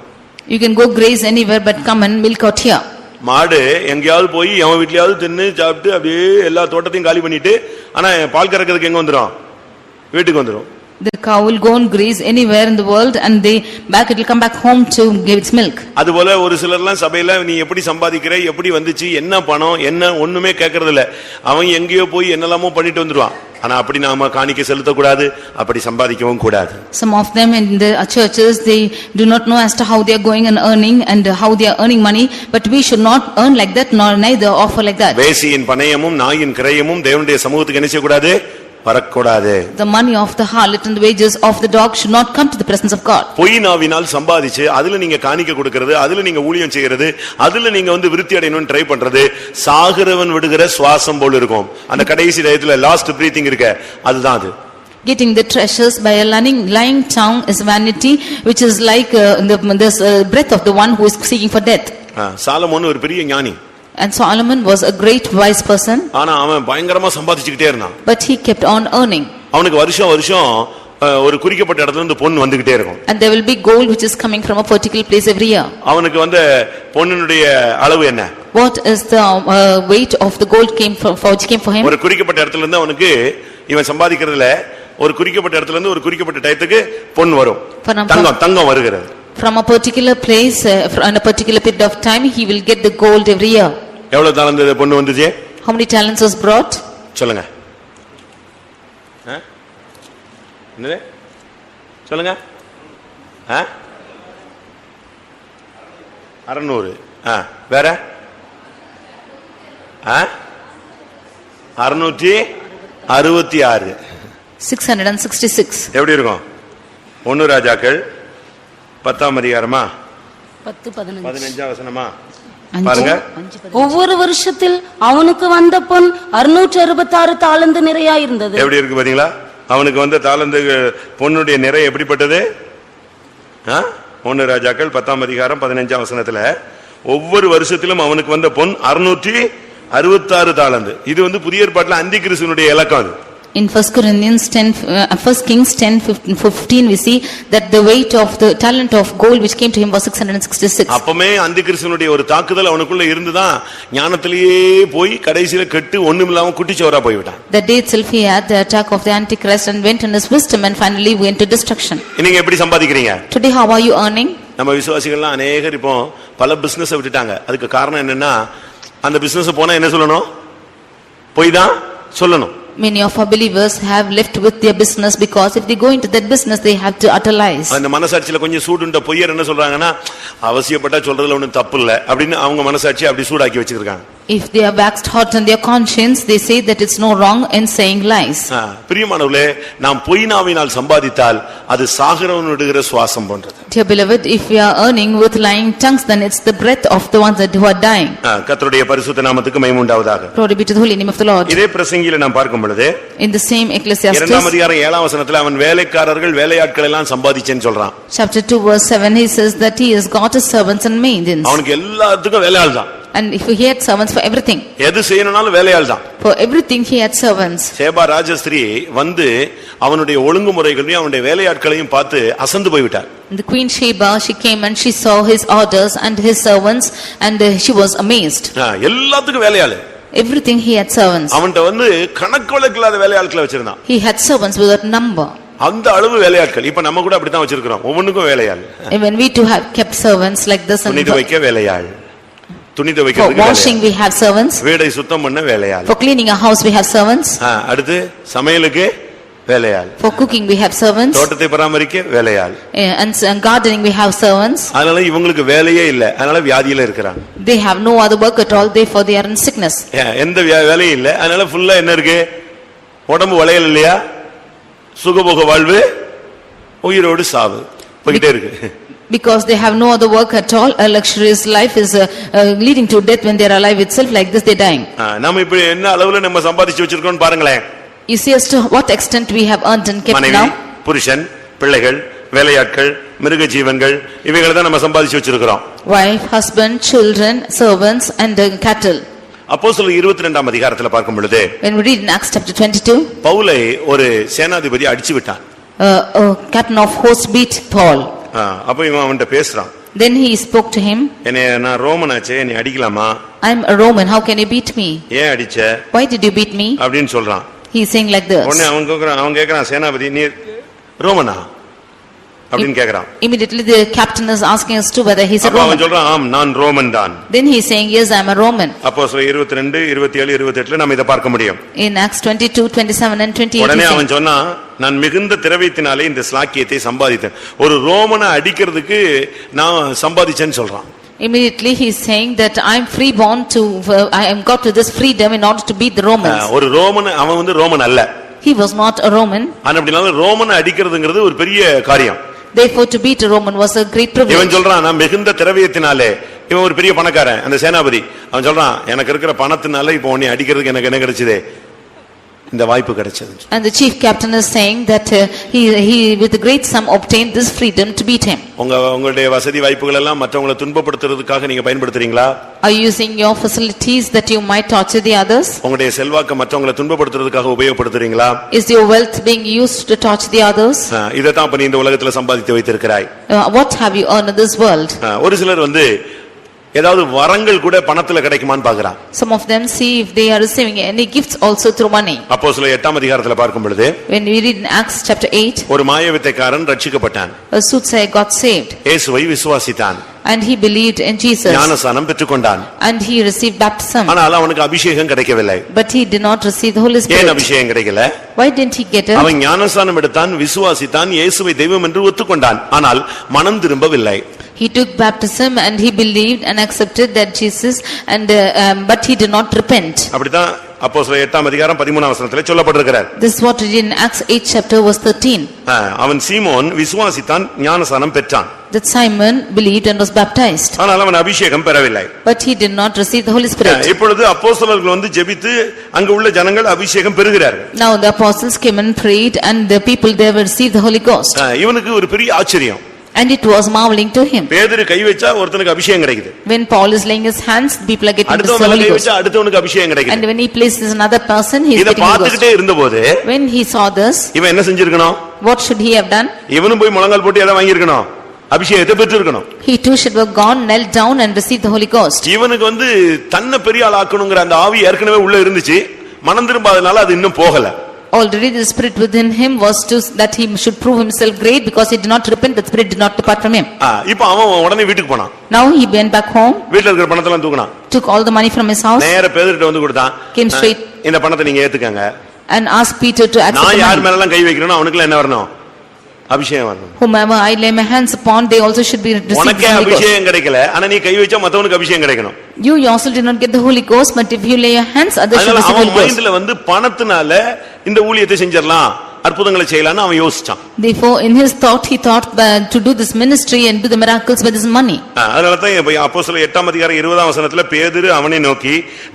You can go graze anywhere but come and milk out here. மாடு எங்கயாவது போய் எவன் வீட்லயாவது தின்னு சாப்பிட்டு அப்படியே எல்லா தோட்டத்தையும் காலி பண்ணிட்டு, ஆனா பால் கறக்கிறதுக்கு எங்க வந்துரும்? வீட்டுக்கு வந்துரும். The cow will go and graze anywhere in the world and it will come back home to give its milk. அதுபோல ஒரு சிலர்லாம் சபையில நீ எப்படி சம்பாதிக்கிற, எப்படி வந்துச்சு, என்ன பணம், என்ன ஒண்ணுமே கேட்கறது இல்ல. அவன் எங்கேயோ போய் என்னெல்லாமோ பண்ணிட்டு வந்துருவான். ஆனா அப்படி நாம காணிக்கை செலுத்த கூடாது, அப்படி சம்பாதிக்கவும் கூடாது. Some of them in the churches, they do not know as to how they are going and earning and how they are earning money, but we should not earn like that nor neither offer like that. வேசியின் பணயமும் நாயின் கிரயமும் தேவனுடைய சமூகத்துக்கு என்ன செய்ய கூடாது? வரக்கூடாது. The money of the harlot and the wages of the dog should not come to the presence of God. பொய் நாவினால் சம்பாதிச்சு அதுல நீங்க காணிக்க கொடுக்கிறது, அதுல நீங்க ஊழியம் செய்யறது, அதுல நீங்க விருத்தி அடையணும்னு ட்ரை பண்றது சாகிறவன் விடுகிற சுவாசம் போல இருக்கும். அந்த கடைசி நேரத்துல லாஸ்ட் பிரீத்திங் இருக்க, அதுதான் அது. Getting the treasures by a lying tongue is vanity, which is like the breath of the one who is seeking for death. Solomon ஒரு பெரிய ஞானி. And Solomon was a great wise person. ஆனா அவன் பயங்கரமா சம்பாதிச்சுக்கிட்டே இருந்தான். But he kept on earning. அவனுக்கு வருஷம் ஒரு குறிக்கப்பட்ட இடத்துல இருந்து பொன் வந்துகிட்டே இருக்கும். And there will be gold which is coming from a particular place every year. அவனுக்கு பொன்னுடைய அளவு என்ன? What is the weight of the gold which came for him? ஒரு குறிக்கப்பட்ட இடத்துல இருந்து அவனுக்கு இவன் சம்பாதிக்கிறதுல ஒரு குறிக்கப்பட்ட இடத்துல இருந்து ஒரு குறிக்கப்பட்ட டயத்துக்கு பொன் வரும். தங்கம் வருகிறது. From a particular place, in a particular period of time, he will get the gold every year. எவ்வளவு தாலந்து பொன் வந்துச்சு? How many talents was brought? சொல்லுங்க. என்னது? சொல்லுங்க. 600. வேற? 666. 666. எப்படி இருக்கும்? 1 ராஜாக்கள் 10ஆம் அதிகாரமா 10-15 வசனமா பாருங்க. ஒவ்வொரு வருஷத்தில் அவனுக்கு வந்த பொன் 666 தாலந்து நிறையா இருந்தது. எப்படி இருக்கு பாத்தீங்களா? அவனுக்கு வந்த தாலந்து பொன்னுடைய நிறை எப்படிப்பட்டது? 1 ராஜாக்கள் 10ஆம் அதிகாரம் 15ஆம் வசனத்துல ஒவ்வொரு வருஷத்திலும் அவனுக்கு வந்த பொன் 666 தாலந்து. இது புதிய ஏற்பாட்டுல அந்தி கிறிஸ்துவினுடைய இலக்கம். அது in 1 Kings 10:15 we see that the weight of the talent of gold which came to him was 666. அப்பமே அந்தி கிறிஸ்துவினுடைய ஒரு தாக்குதல் அவனுக்குள்ள இருந்துதான் ஞானத்திலேயே போய் கடைசில கெட்டு ஒண்ணுமில்லாம குட்டிச்சோரா போய் விட்டான். That day itself he had the attack of the Antichrist and went in his wisdom and finally went to destruction. நீங்க எப்படி சம்பாதிக்கிறீங்க? Today how are you earning? நம்ம விசுவாசிகள்லாம் அநேகர் இப்போ பல பிசினஸ் விட்டுட்டாங்க. அதுக்கு காரணம் என்னன்னா அந்த பிசினஸ் போனா என்ன சொல்லணும்? போய் தான் சொல்லணும். Many of our believers have left with their business because if they go into that business they have to utter lies. அந்த மனசாட்சியில கொஞ்சம் சூடுண்ட பொய்யர் என்ன சொல்றாங்கன்னா அவசியப்பட்டா சொல்றதுல ஒண்ணும் தப்பு இல்ல அப்படினு அவங்க மனசாட்சி அப்படி சூடாக்கி வச்சிருக்காங்க. If they are waxed hot in their conscience, they say that it's no wrong in saying lies. பிரியமானவர்களே, நாம் பொய்நாவினால் சம்பாதித்தால் அது சாகிறவன் விடுகிற சுவாசம் போன்றது. Dear beloved, if we are earning with lying tongues, then it's the breath of the ones that who are dying. கர்த்தருடைய பரிசுத்த நாமத்துக்கு மகிமை உண்டாவதாக. Glory be to the holy name of the Lord. இதே பிரசங்கியில நாம் பார்க்கும் பொழுது in the same Ecclesiastes 2ஆம் அதிகாரம் 7ஆம் வசனத்துல அவன் வேலைக்காரர்கள் வேலையாட்கள் எல்லாம் சம்பாதிச்சேன்னு சொல்றான். Chapter 2 verse 7 he says that he has got his servants and maidens. அவனுக்கு எல்லாத்துக்கும் வேலையாள் தான். And if he had servants for everything. எது செய்யணும்னாலும் வேலையாள் தான். For everything he had servants. சேபா ராஜஸ்திரீ அவனுடைய ஒழுங்குமுறைகளையும் அவனுடைய வேலையாட்களையும் பார்த்து அசந்து போய்விட்டார். The Queen Sheba, she came and she saw his orders and his servants and she was amazed. எல்லாத்துக்கும் வேலையாள். Everything he had servants. அவன்ட்ட கணக்கு வழக்கில்லாத வேலையாட்களை வச்சிருந்தான். He had servants without number. அந்த அளவு வேலையாட்கள். இப்ப நம்ம கூட அப்படிதான் வச்சிருக்கிறோம். ஒவ்வொன்றுக்கும் வேலையாள். Even we too have kept servants like this. துணி துவைக்க வேலையாள். துணி துவைக்கிறதுக்கு வேலையாள். For washing we have servants. வீட்டை சுத்தம் பண்ண வேலையாள். For cleaning a house we have servants. அடுத்து சமையலுக்கு வேலையாள். For cooking we have servants. தோட்டத்தை பராமரிக்க வேலையாள். And gardening we have servants. அதனால இவங்களுக்கு வேலையே இல்ல. அதனால வியாதியில இருக்காங்க. They have no other work at all, therefore they are in sickness. எந்த வேலையும் இல்ல. அதனால ஃபுல்லா என்ன இருக்கு? உடம்பு வளையல் இல்லையா? சுகபோக வாழ்வு, உயிரோடு சாவு போயிட்டே இருக்கு. Because they have no other work at all, a luxurious life is leading to death when they are alive itself, like this they are dying. நாம இப்ப என்ன அளவுல நம்ம சம்பாதிச்சு வச்சிருக்கோம் பாருங்களேன். You see as to what extent we have earned and kept now. புருஷன், பிள்ளைகள், வேலையாட்கள், மிருக ஜீவன்கள் இவைகளை தான் நம்ம சம்பாதிச்சு வச்சிருக்கிறோம். Wife, husband, children, servants and cattle. அப்போஸ்தலர் 22ஆம் அதிகாரத்துல பார்க்கும் பொழுது when we read in Acts chapter 22 பவுலை ஒரு சேனாதிபதி அடிச்சு விட்டான். Captain of host beat Paul. அப்ப இவன் அவன்ட்ட பேசுறான். Then he spoke to him. நான் ரோமனாச்சே, நீ அடிக்கலாமா? I am a Roman, how can you beat me? ஏன் அடிச்ச? Why did you beat me? அப்படினு சொல்றான். He is saying like this. உடனே அவன் கேக்குறான், சேனாபதி நீ ரோமனா அப்படினு கேக்குறான். Immediately the captain is asking us to whether he is a Roman. அவன் சொல்றான், ஆம் நான் ரோமன் தான். Then he is saying, yes, I am a Roman. அப்போஸ்தலர் 22, 27, 28ல நாம இத பார்க்க முடியும். In Acts 22, 27 and 28. உடனே அவன் சொன்னான், நான் மிகுந்த திரவியத்தினாலே இந்த ஸ்லாக்கியத்தை சம்பாதித்தேன். ஒரு ரோமனை அடிக்கிறதுக்கு நான் சம்பாதிச்சேன்னு சொல்றான். Immediately he is saying that I am free born to I am got to this freedom in order to beat the Romans. ஒரு ரோமன் அவன் ரோமன் அல்ல. He was not a Roman. ஆனா அப்படினாலும் ரோமனை அடிக்கிறதுங்கிறது ஒரு பெரிய காரியம். Therefore to beat a Roman was a great privilege. இவன் சொல்றான் நான் மிகுந்த திரவியத்தினாலே, இவன் ஒரு பெரிய பணக்காரன் அந்த சேனாபதி, அவன் சொல்றான் எனக்கு இருக்கிற பணத்தினால இப்போ உன்னை அடிக்கிறதுக்கு எனக்கு என்ன கிடைச்சதே, இந்த வாய்ப்பு கிடைச்சது. And the chief captain is saying that he with a great sum obtained this freedom to beat him. உங்களுடைய வசதி வாய்ப்புகள் எல்லாம் மற்றவங்களை துன்பப்படுத்துறதுக்காக நீங்க பயன்படுத்துறீங்களா? Are you using your facilities that you might torture the others? உங்களுடைய செல்வாக்கு மற்றவங்களை துன்பப்படுத்துறதுக்காக உபயோகப்படுத்துறீங்களா? Is your wealth being used to torture the others? இத தான் நீ இந்த உலகத்துல சம்பாதித்து வைத்திருக்கிறாய். What have you earned in this world? ஒரு சிலர் ஏதாவது வரங்கள் கூட பணத்துல கிடைக்குமான்னு பாக்குறான். Some of them see if they are receiving any gifts also through money. அப்போஸ்தலர் 8ஆம் அதிகாரத்துல பார்க்கும் பொழுது, when we read in Acts chapter 8, ஒரு மாயவித்தைக்காரன் ரட்சிக்கப்பட்டான். a soothsayer got saved. இயேசுவை விசுவாசித்தான். And he believed in Jesus. ஞானஸ்நானம் பெற்றுக்கொண்டான். And he received baptism. ஆனால் அவனுக்கு அபிஷேகம் கிடைக்கவில்லை. But he did not receive the Holy Spirit. ஏன் அபிஷேகம் கிடைக்கல? Why didn't he get it? அவன் ஞானஸ்நானம் எடுத்தான், விசுவாசித்தான், இயேசுவை தெய்வம் என்று ஒத்துக்கொண்டான். ஆனால் மனம் திரும்பவில்லை. He took baptism and he believed and accepted that Jesus and but he did not repent. அப்படிதான் அப்போஸ்தலர் 8ஆம் அதிகாரம் 13ஆம் வசனத்திலே சொல்லப்பட்டிருக்கிறார். This is what it is in Acts 8 chapter verse 13. அவன் சீமோன் விசுவாசித்தான், ஞானஸ்நானம் பெற்றான். That Simon believed and was baptized. ஆனால் அவன் அபிஷேகம் பெறவில்லை. But he did not receive the Holy Spirit. இப்பொழுது அப்போஸ்தலர்கள் ஜெபித்து அங்க உள்ள ஜனங்கள் அபிஷேகம் பெறுகிறார்கள். Now the apostles came and prayed and the people there received the Holy Ghost. இவனுக்கு ஒரு பெரிய ஆச்சரியம். And it was marveling to him. பேதுரு கை வச்சா ஒருத்தனுக்கு அபிஷேகம் கிடைக்குது. When Paul is laying his hands, people are getting the Holy Ghost. அடுத்தவனுக்கு அபிஷேகம் கிடைக்குது. And when he places another person, he is இத getting the Ghost. பார்த்துக்கிட்டே இருந்தபோது, when he saw this, இவன் என்ன செஞ்சிருக்கணும்? what should he have done? இவனும் போய் முழங்கால் போட்டு எதை வாங்கி இருக்கணும்? அபிஷேகத்தை பெற்று இருக்கணும். He too should have gone, knelt down and received the Holy Ghost. இவனுக்கு தன்னை பெரிய ஆள் ஆக்கணும்ங்கற அந்த ஆவி ஏற்கனவே உள்ள இருந்துச்சு. மனம் திரும்பாதனால அது இன்னும் போகல. Already the spirit within him was to that he should prove himself great because he did not repent, the spirit did not depart from him. இப்போ அவன் உடனே வீட்டுக்கு போனான். Now he went back home. வீட்ல இருக்கிற பணத்தை எல்லாம் தூக்குனான். Took all the money from his house. நேரா பேதுருட்ட கொடுத்தான். Came straight இந்த பணத்தை நீங்க ஏத்துக்கங்க. and asked Peter to accept the money. நான் யார் மேல எல்லாம் கை வைக்கிறேனோ அவனுக்கு என்ன வரணும்? அபிஷேகம் வரணும். Whomever I lay my hands upon, they also should be received. உனக்கே அபிஷேகம் கிடைக்கல, ஆனா நீ கை வச்சா மத்தவனுக்கு அபிஷேகம் கிடைக்கணும். You yourself did not get the Holy Ghost, but if you lay your hands, others should receive the Holy Ghost. அவன் மைண்ட்ல பணத்தினால இந்த ஊழியத்தை செஞ்சிரலாம், அற்புதங்களை செய்யலாம்னு அவன் யோசிச்சான். Therefore in his thought he thought to do this ministry and do the miracles with his money. அதனால தான் அப்போஸ்தலர் 8ஆம் அதிகாரம் 20ஆம் வசனத்துல பேதுரு அவனை நோக்கி,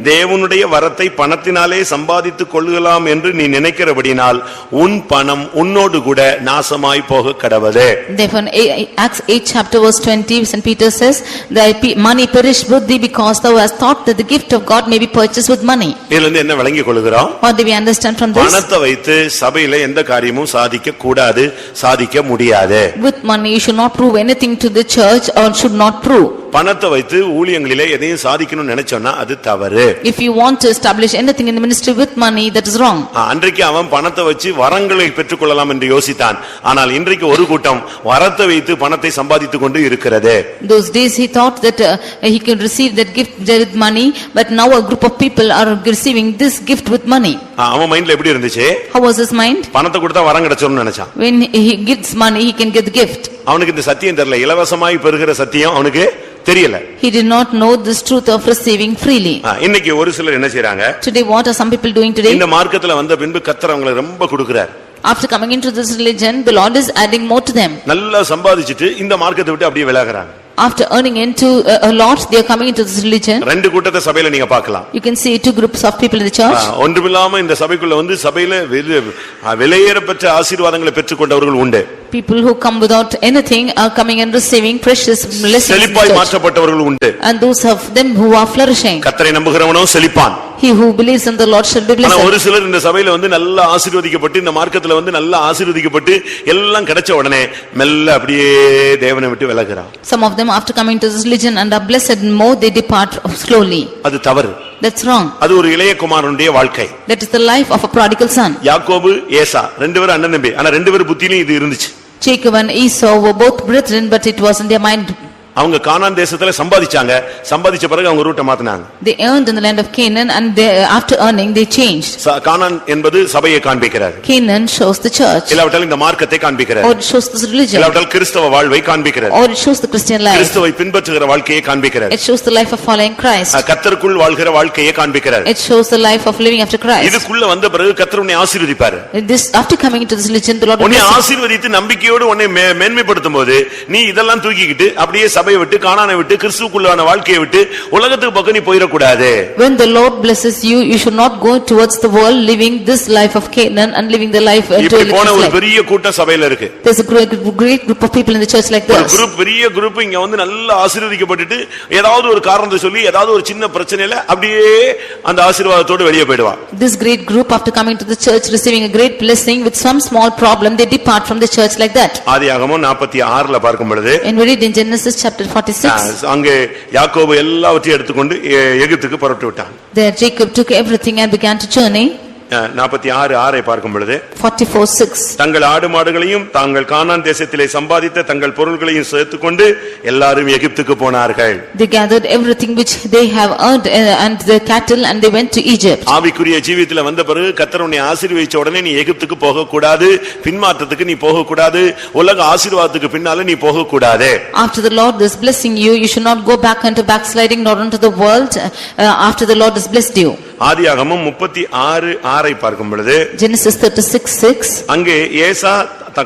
தேவனுடைய வரத்தை பணத்தினாலே சம்பாதித்துக் கொள்ளலாம் என்று நீ நினைக்கிறபடினால் உன் பணம் உன்னோடு கூட நாசமாய் போக கடவது. Therefore in Acts 8 chapter verse 20 St. Peter says, thy money perish with thee because thou hast thought that the gift of God may be purchased with money. இதுல இருந்து என்ன விளங்கிக் கொள்கிறோம்? What do we understand from this? பணத்தை வைத்து சபையில எந்த காரியமும் சாதிக்க கூடாது, சாதிக்க முடியாது. With money you should not prove anything to the church or should not prove. பணத்தை வைத்து ஊழியங்களிலே எதையும் சாதிக்கணும்னு நினைச்சோம்னா அது தவறு. If you want to establish anything in the ministry with money, that is wrong. அன்றைக்கு அவன் பணத்தை வச்சு வரங்களை பெற்றுக்கொள்ளலாம் என்று யோசித்தான். ஆனால் இன்றைக்கு ஒரு கூட்டம் வரத்தை வைத்து பணத்தை சம்பாதித்துக் கொண்டு இருக்கிறது. Those days he thought that he could receive that gift with money, but now a group of people are receiving this gift with money. அவன் மைண்ட்ல எப்படி இருந்துச்சு? How was his mind? பணத்தை கொடுத்தா வரம் கிடைச்சும்னு நினைச்சான். When he gives money, he can get the gift. அவனுக்கு இந்த சத்தியம் தெரியல, இலவசமாய் பெறுகிற சத்தியம் அவனுக்கு தெரியல. He did not know this truth of receiving freely. இன்னைக்கு ஒரு சிலர் என்ன செய்றாங்க? Today what are some people doing today? இந்த மார்க்கத்துல வந்த பின்பு கர்த்தர் அவங்களை ரொம்ப கொடுக்கிறார். After coming into this religion, the Lord is adding more to them. நல்லா சம்பாதிச்சிட்டு இந்த மார்க்கத்தை விட்டு அப்படியே விலகுறாங்க. After earning into a lot, they are coming into this religion. ரெண்டு கூட்டத்தை சபையில நீங்க பார்க்கலாம். You can see two groups of people in the church. ஒன்றுமில்லாம இந்த சபைக்குள்ள சபையில விலையேறப்பெற்ற ஆசீர்வாதங்களை பெற்றுக்கொண்டவர்கள் உண்டு. People who come without anything are coming and receiving precious blessings. செழிப்பாய் மாற்றப்பட்டவர்கள் உண்டு. And those of them who are flourishing. கர்த்தரை நம்புகிறவனோ செழிப்பான். He who believes in the Lord shall be blessed. ஆனா ஒரு சிலர் இந்த சபையில நல்லா ஆசீர்வதிக்கப்பட்டு இந்த மார்க்கத்துல நல்லா ஆசீர்வதிக்கப்பட்டு எல்லாம் கிடைச்ச உடனே மெல்ல அப்படியே தேவனை விட்டு விலகுறாங்க. Some of them after coming to this religion and are blessed more, they depart slowly. அது தவறு. That's wrong. அது ஒரு இளைய குமாரனுடைய வாழ்க்கை. That is the life of a prodigal son. யாக்கோபு ஏசா ரெண்டு பேரும் அண்ணன் தம்பி, ஆனா ரெண்டு பேரும் புத்தியிலும் இது இருந்துச்சு. Jacob and Esau were both brethren, but it was in their mind. அவங்க கானான் தேசத்துல சம்பாதிச்சாங்க, சம்பாதிச்ச பிறகு அவங்க ரூட்டை மாத்தினாங்க. They earned in the land of Canaan and they, after earning they changed. கானான் என்பது சபையை காண்பிக்கிறார், Canaan shows the church. இல்லாவிட்டால் இந்த மார்க்கத்தை காண்பிக்கிறார், Or it shows this religion. இல்லாவிட்டால் கிறிஸ்தவ வாழ்வை காண்பிக்கிறார், Or it shows the Christian life. கிறிஸ்துவை பின்பற்றுகிற வாழ்க்கையை காண்பிக்கிறார், It shows the life of following Christ. கர்த்தருக்குள் வாழ்கிற வாழ்க்கையை காண்பிக்கிறார். It shows the life of living after Christ. இதுக்குள்ள வந்த பிறகு கர்த்தர் உன்னை ஆசீர்வதிப்பார். This, after coming into this religion, the Lord will உன்னை bless you. ஆசீர்வதித்து நம்பிக்கையோடு உன்னை மேன்மைப்படுத்தும் போது நீ இதெல்லாம் தூக்கிக்கிட்டு அப்படியே சபையை விட்டு கானானை விட்டு கிறிஸ்துவுக்குள்ளான வாழ்க்கையை விட்டு உலகத்துக்கு பக்கம் நீ போயிடக்கூடாது. When the Lord blesses you, you should not go towards the world living this life of Canaan and living the life into இப்படி போன ஒரு life. பெரிய கூட்டம் சபையில இருக்கு. There's a great group of people in the church like ஒரு this. குரூப், பெரிய குரூப் இங்க வந்து நல்லா ஆசீர்வதிக்கப்பட்டுட்டு ஏதாவது ஒரு காரணத்தை சொல்லி ஏதாவது ஒரு சின்ன பிரச்சனையில அப்படியே அந்த ஆசீர்வாதத்தோடு வெளியே போயிடுவான். This great group, after coming to the church, receiving a great blessing with some small problem, they depart from the church like that. ஆதியாகமம் 46ல பார்க்கும் பொழுது And we read in Genesis chapter 46. அங்கே யாக்கோபு எல்லாவற்றையும் எடுத்துக்கொண்டு எகிப்துக்கு புறப்பட்டு விட்டான். There Jacob took everything and began to journey. 46:6 பார்க்கும் பொழுது 44:6. தங்கள் ஆடு மாடுகளையும் தாங்கள் கானான் தேசத்திலே சம்பாதித்த தங்கள் பொருள்களையும் சேர்த்துக்கொண்டு எல்லாரும் எகிப்துக்கு போனார்கள். They gathered everything which they have earned and the cattle and they went to Egypt. ஆவிக்குரிய ஜீவியத்துல வந்த பிறகு கர்த்தர் உன்னை ஆசீர்வதிச்ச உடனே நீ எகிப்துக்கு போக கூடாது, பின்மாற்றத்துக்கு நீ போக கூடாது, உலக ஆசீர்வாதத்துக்கு பின்னால நீ போக கூடாது. After the Lord is blessing you, you should not go back into backsliding nor into the world after the Lord has blessed you. ஆதியாகமம் 36:6 பார்க்கும் பொழுது Genesis 36:6. அங்கே ஏசா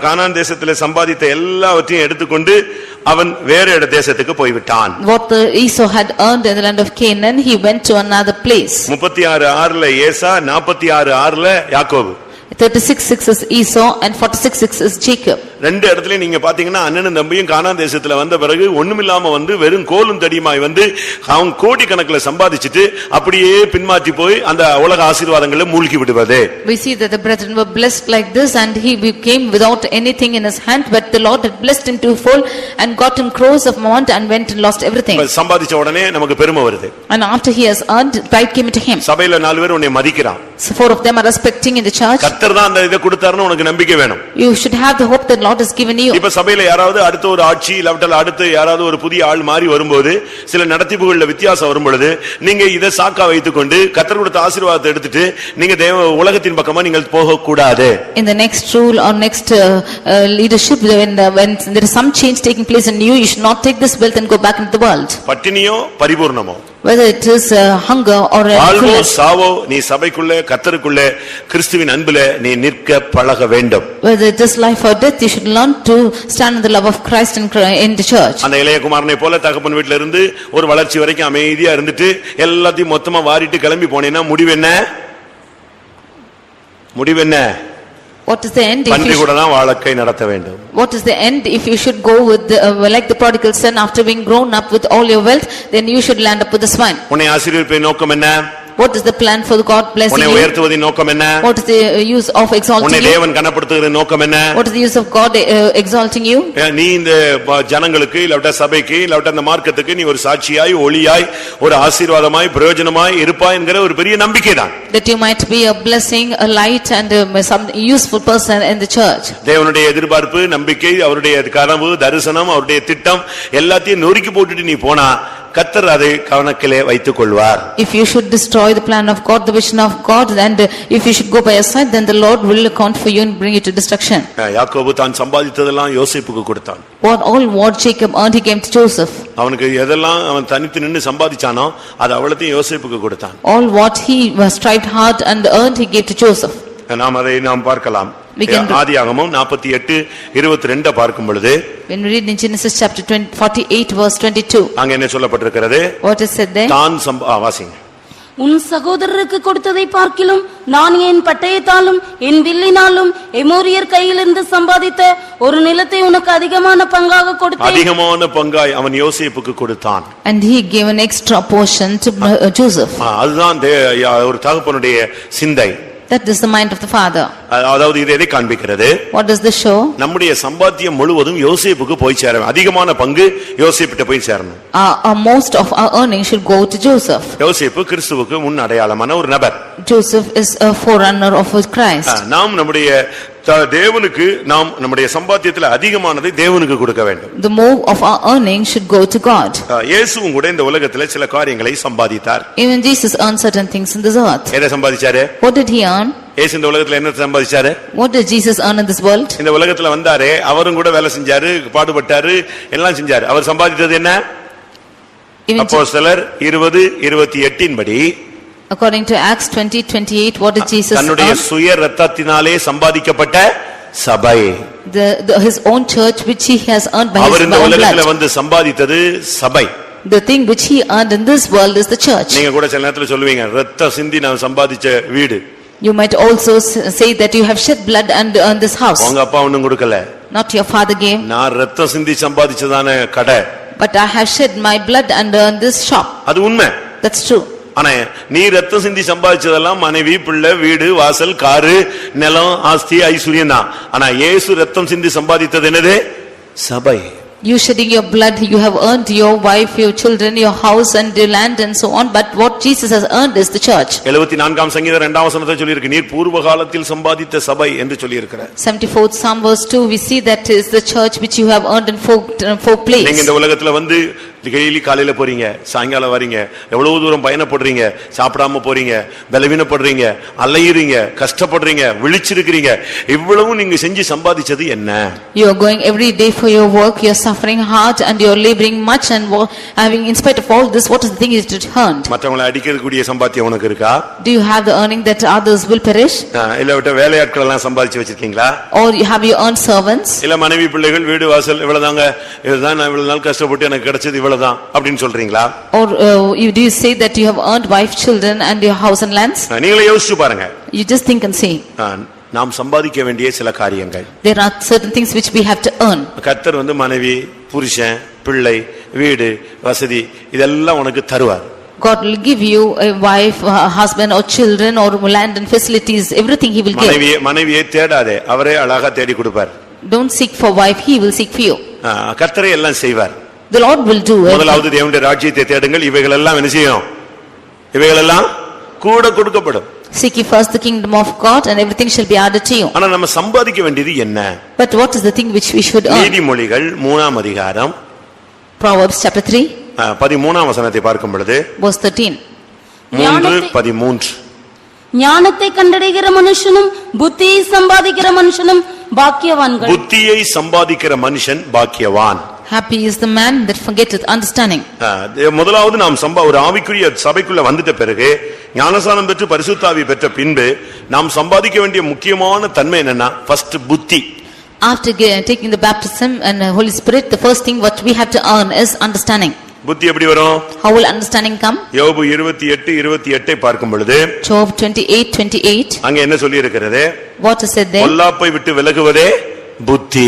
கானான் தேசத்திலே சம்பாதித்த எல்லாவற்றையும் எடுத்துக்கொண்டு அவன் வேற தேசத்துக்கு போய்விட்டான். What the Esau had earned in the land of Canaan, he went to another place. 36:6 ஏசா, 46:6 யாக்கோபு. 36:6 is Esau and 46:6 is Jacob. ரெண்டு இடத்துலயும் நீங்க பாத்தீங்கன்னா அண்ணனும் தம்பியும் கானான் தேசத்துல வந்த பிறகு ஒண்ணுமில்லாம வந்து வெறும் கோலும் தடியுமாய் வந்து அவங்க கோடி கணக்குல சம்பாதிச்சுட்டு அப்படியே பின்மாற்றி போய் அந்த உலக ஆசீர்வாதங்களை மூழ்கி விடுவது. We see that the brethren were blessed like this and he became without anything in his hand, but the Lord had blessed him twofold and got him crores of amount and went and lost everything. சம்பாதிச்ச உடனே நமக்கு பெருமை வருது. And after he has earned, pride came into him. சபையில 4 பேர் உன்னை மதிக்கிறான். So 4 of them are respecting in the church. கர்த்தர் தான் அந்த இதை கொடுத்தாருன்னு உனக்கு நம்பிக்கை வேணும். You should have the hope that Lord has given you. இப்ப சபையில யாராவது அடுத்த ஒரு ஆட்சி இல்லாவிட்டால் அடுத்து யாராவது ஒரு புதிய ஆள் மாறி வரும்போது சில நடத்திப்புகள்ல வித்தியாசம் வரும் பொழுது நீங்க இதை சாக்கா வைத்துக்கொண்டு கர்த்தர் கொடுத்த ஆசீர்வாதத்தை எடுத்துட்டு நீங்க உலகத்தின் பக்கமா நீங்கள் போக கூடாது. In the next rule or next leadership, when there is some change taking place in you, you should not take this wealth and go back into the world. பட்டினியோ பரிபூர்ணமோ, Whether it is hunger or ஆல்வோ fullness. சாவோ, நீ சபைக்குள்ள கர்த்தருக்குள்ள கிறிஸ்துவின் அன்பில நீ நிற்க பழக வேண்டும். Whether it is life or death, you should learn to stand in the love of Christ in the church. அந்த இளைய குமாரனை போல தகப்பன் வீட்ல இருந்து ஒரு வளர்ச்சி வரைக்கும் அமைதியா இருந்துட்டு எல்லாத்தையும் மொத்தமா வாரிட்டு கிளம்பி போனேன்னா முடிவு என்ன? முடிவு என்ன? What is the end? பன்றி கூட தான் வாழ்க்கை நடத்த வேண்டும். What is the end if you should go with like the prodigal son, after being grown up with all your wealth, then you should land up with the swine. உன்னை ஆசீர்வதிப்பதின் நோக்கம் என்ன? What is the plan for God blessing உன்னை you? உயர்த்துவதின் நோக்கம் என்ன? What is the use of exalting உன்னை you? தேவன் கனப்படுத்துகிற நோக்கம் என்ன? What is the use of God exalting you? நீ இந்த ஜனங்களுக்கு இல்லாவிட்ட சபைக்கு இல்லாவிட்ட அந்த மார்க்கத்துக்கு நீ ஒரு சாட்சியாய் ஒளியாய் ஒரு ஆசீர்வாதமாய் பிரயோஜனமாய் இருப்பாய் என்கிற ஒரு பெரிய நம்பிக்கை தான். That you might be a blessing, a light and some useful person in the church. தேவனுடைய எதிர்பார்ப்பு, நம்பிக்கை, அவருடைய கனவு, தரிசனம், அவருடைய திட்டம் எல்லாத்தையும் நொறுக்கி போட்டுட்டு நீ போனா கர்த்தர் அதை கவனத்திலே வைத்துக் கொள்வார். If you should destroy the plan of God, the vision of God, and if you should go by your side, then the Lord will account for you and bring you to destruction. யாக்கோபு தான் சம்பாதித்ததெல்லாம் யோசேப்புக்கு கொடுத்தான். What Jacob earned, he gave to Joseph. அவனுக்கு எதெல்லாம் அவன் தனித்து நின்னு சம்பாதிச்சானோ அது அவ்வளத்தையும் யோசேப்புக்கு கொடுத்தான். All what he strived hard and earned, he gave to Joseph. நாம் பார்க்கலாம். ஆதியாகமம் 48:22 பார்க்கும் பொழுது when we read in Genesis chapter 48 verse 22, அங்க என்ன சொல்லப்பட்டிருக்கிறது? what is said there? தான் வாசிங்க. உன் சகோதரருக்கு கொடுத்ததை பார்க்கிலும் நான் என் பட்டயத்தாலும் என் வில்லினாலும் எமோரியர் கையிலிருந்து சம்பாதித்த ஒரு நிலத்தை உனக்கு அதிகமான பங்காக கொடுத்தேன். அதிகமான பங்காய் அவன் யோசேப்புக்கு கொடுத்தான். And he gave an extra portion to Joseph. அதுதான் ஒரு தகப்பனுடைய சிந்தை. That is the mind of the father. அதாவது இது எதை காண்பிக்கிறது? What does this show? நம்முடைய சம்பாத்தியம் முழுவதும் யோசேப்புக்கு போய் சேரணும். அதிகமான பங்கு யோசேப்பிட்ட போய் சேரணும். Most of our earnings should go to Joseph. யோசேப்பு கிறிஸ்துவுக்கு முன் அடையாளமான ஒரு நபர். Joseph is a forerunner of Christ. நாம் நம்முடைய தேவனுக்கு நாம் நம்முடைய சம்பாத்தியத்துல அதிகமானதை தேவனுக்கு கொடுக்க வேண்டும். The more of our earnings should go to God. இயேசுவும் கூட இந்த உலகத்துல சில காரியங்களை சம்பாதித்தார். Even Jesus earned certain things in this earth. எதை சம்பாதிச்சாரு? What did he earn? இயேசு இந்த உலகத்துல என்ன சம்பாதிச்சாரு? What did Jesus earn in this world? இந்த உலகத்துல வந்தாரே, அவரும் கூட வேலை செஞ்சாரு, பாடுபட்டாரு, எல்லாம் செஞ்சாரு. அவர் சம்பாதித்தது என்ன? அப்போஸ்தலர் 20:28 படி, according to Acts 20:28, what did Jesus earn? தன்னுடைய சுய இரத்தத்தினாலே சம்பாதிக்கப்பட்ட சபை. His own church which he has earned by his அவர் இந்த own உலகத்துல blood. வந்து சம்பாதித்தது சபை. The thing which he earned in this world is the church. நீங்க கூட சில நேரத்துல சொல்லுவீங்க, ரத்தம் சிந்தி நான் சம்பாதிச்ச வீடு. You might also say that you have shed blood and earned this house. உங்க அப்பா ஒண்ணும் கொடுக்கல. Not your father gave. நான் ரத்தம் சிந்தி சம்பாதிச்சதான கடை. But I have shed my blood and earned this shop. அது உண்மை. That's true. ஆனா நீ ரத்தம் சிந்தி சம்பாதிச்சதெல்லாம் மனைவி, பிள்ளை, வீடு, வாசல், காரு, நிலம், ஆஸ்தி, ஐஸ்வர்யம் தான். ஆனா இயேசு ரத்தம் சிந்தி சம்பாதித்தது என்னது? சபை. You shedding your blood, you have earned your wife, your children, your house and your land and so on. But what Jesus has earned is the church. 74 சங்கீதம் 2 வசனத்தை சொல்லி இருக்கு, நீர் பூர்வ காலத்தில் சம்பாதித்த சபை என்று சொல்லி இருக்கிறார். 74th Psalm verse 2, we see that is the church which you have earned in four place. நீங்க இந்த உலகத்துல வந்து டெய்லி காலையில போறீங்க, சாயங்காலம் வரீங்க, எவ்வளவு தூரம் பயணப்படுறீங்க, சாப்பிடாம போறீங்க, பலவீனப்படுறீங்க, அலையுறீங்க, கஷ்டப்படுறீங்க, விழிச்சிருக்கிறீங்க. இவ்வளவு நீங்க செஞ்சு சம்பாதிச்சது என்ன? You are going every day for your work, you are suffering hard and you are laboring much and having, in spite of all this, what is the thing that you earned? மற்றவங்களை அடிக்கக்கூடிய சம்பாத்தியம் உனக்கு இருக்கா? Do you have the earning that others will perish? இல்ல விட்ட வேலையாட்கள் எல்லாம் சம்பாதிச்சு வச்சிருக்கீங்களா? Or have you earned servants? இல்ல மனைவி, பிள்ளைகள், வீடு, வாசல், இவ்வளவுதாங்க, இதுதான் நான் இவ்வளவு நாள் கஷ்டப்பட்டு எனக்கு கிடைச்சது இவ்வளவுதான் அப்படின்னு சொல்றீங்களா? Or do you say that you have earned wife, children and your house and lands? நீங்களே யோசிச்சு பாருங்க. You just think and say. நாம் சம்பாதிக்க வேண்டிய சில காரியங்கள். There are certain things which we have to earn. கர்த்தர் வந்து மனைவி, புருஷன், பிள்ளை, வீடு, வசதி இதெல்லாம் உனக்கு தருவார். God will give you a wife, a husband or children or land and facilities, everything he will give. மனைவியை தேடாதே, அவரே அழகா தேடி கொடுப்பார். Don't seek for wife, he will seek for you. கர்த்தரே எல்லாம் செய்வார். The Lord will do it. முதலாவது தேவனுடைய ராஜ்யத்தை தேடுங்கள், இவைகள் எல்லாம் என்ன செய்யும்? இவைகள் எல்லாம் கூட கொடுக்கப்படும். Seek ye first the kingdom of God and everything shall be added to you. ஆனா நம்ம சம்பாதிக்க வேண்டியது என்ன? But what is the thing which we should earn? நீதிமொழிகள் 3ஆம் அதிகாரம் Proverbs chapter 3 13ஆம் வசனத்தை பார்க்கும் பொழுது, verse 13. 3:13 ஞானத்தை கண்டடைகிற மனுஷனும் புத்தியை சம்பாதிக்கிற மனுஷனும் பாக்கியவான்கள். புத்தியை சம்பாதிக்கிற மனுஷன் பாக்கியவான். Happy is the man that forgetteth understanding. முதலாவது நாம் ஒரு ஆவிக்குரிய சபைக்குள்ள வந்துட்ட பிறகு, ஞானசானம் பெற்று பரிசுத்த ஆவி பெற்ற பின்பு நாம் சம்பாதிக்க வேண்டிய முக்கியமான தன்மை என்னன்னா, ஃபர்ஸ்ட் புத்தி. After taking the baptism and the Holy Spirit, the first thing what we have to earn is understanding. புத்தி எப்படி வரும்? How will understanding come? யோபு 28:28 பார்க்கும் பொழுது, Job 28:28. அங்க என்ன சொல்லி இருக்கிறது? What is said there? பொல்லாப்பை விட்டு விலகுவதே புத்தி.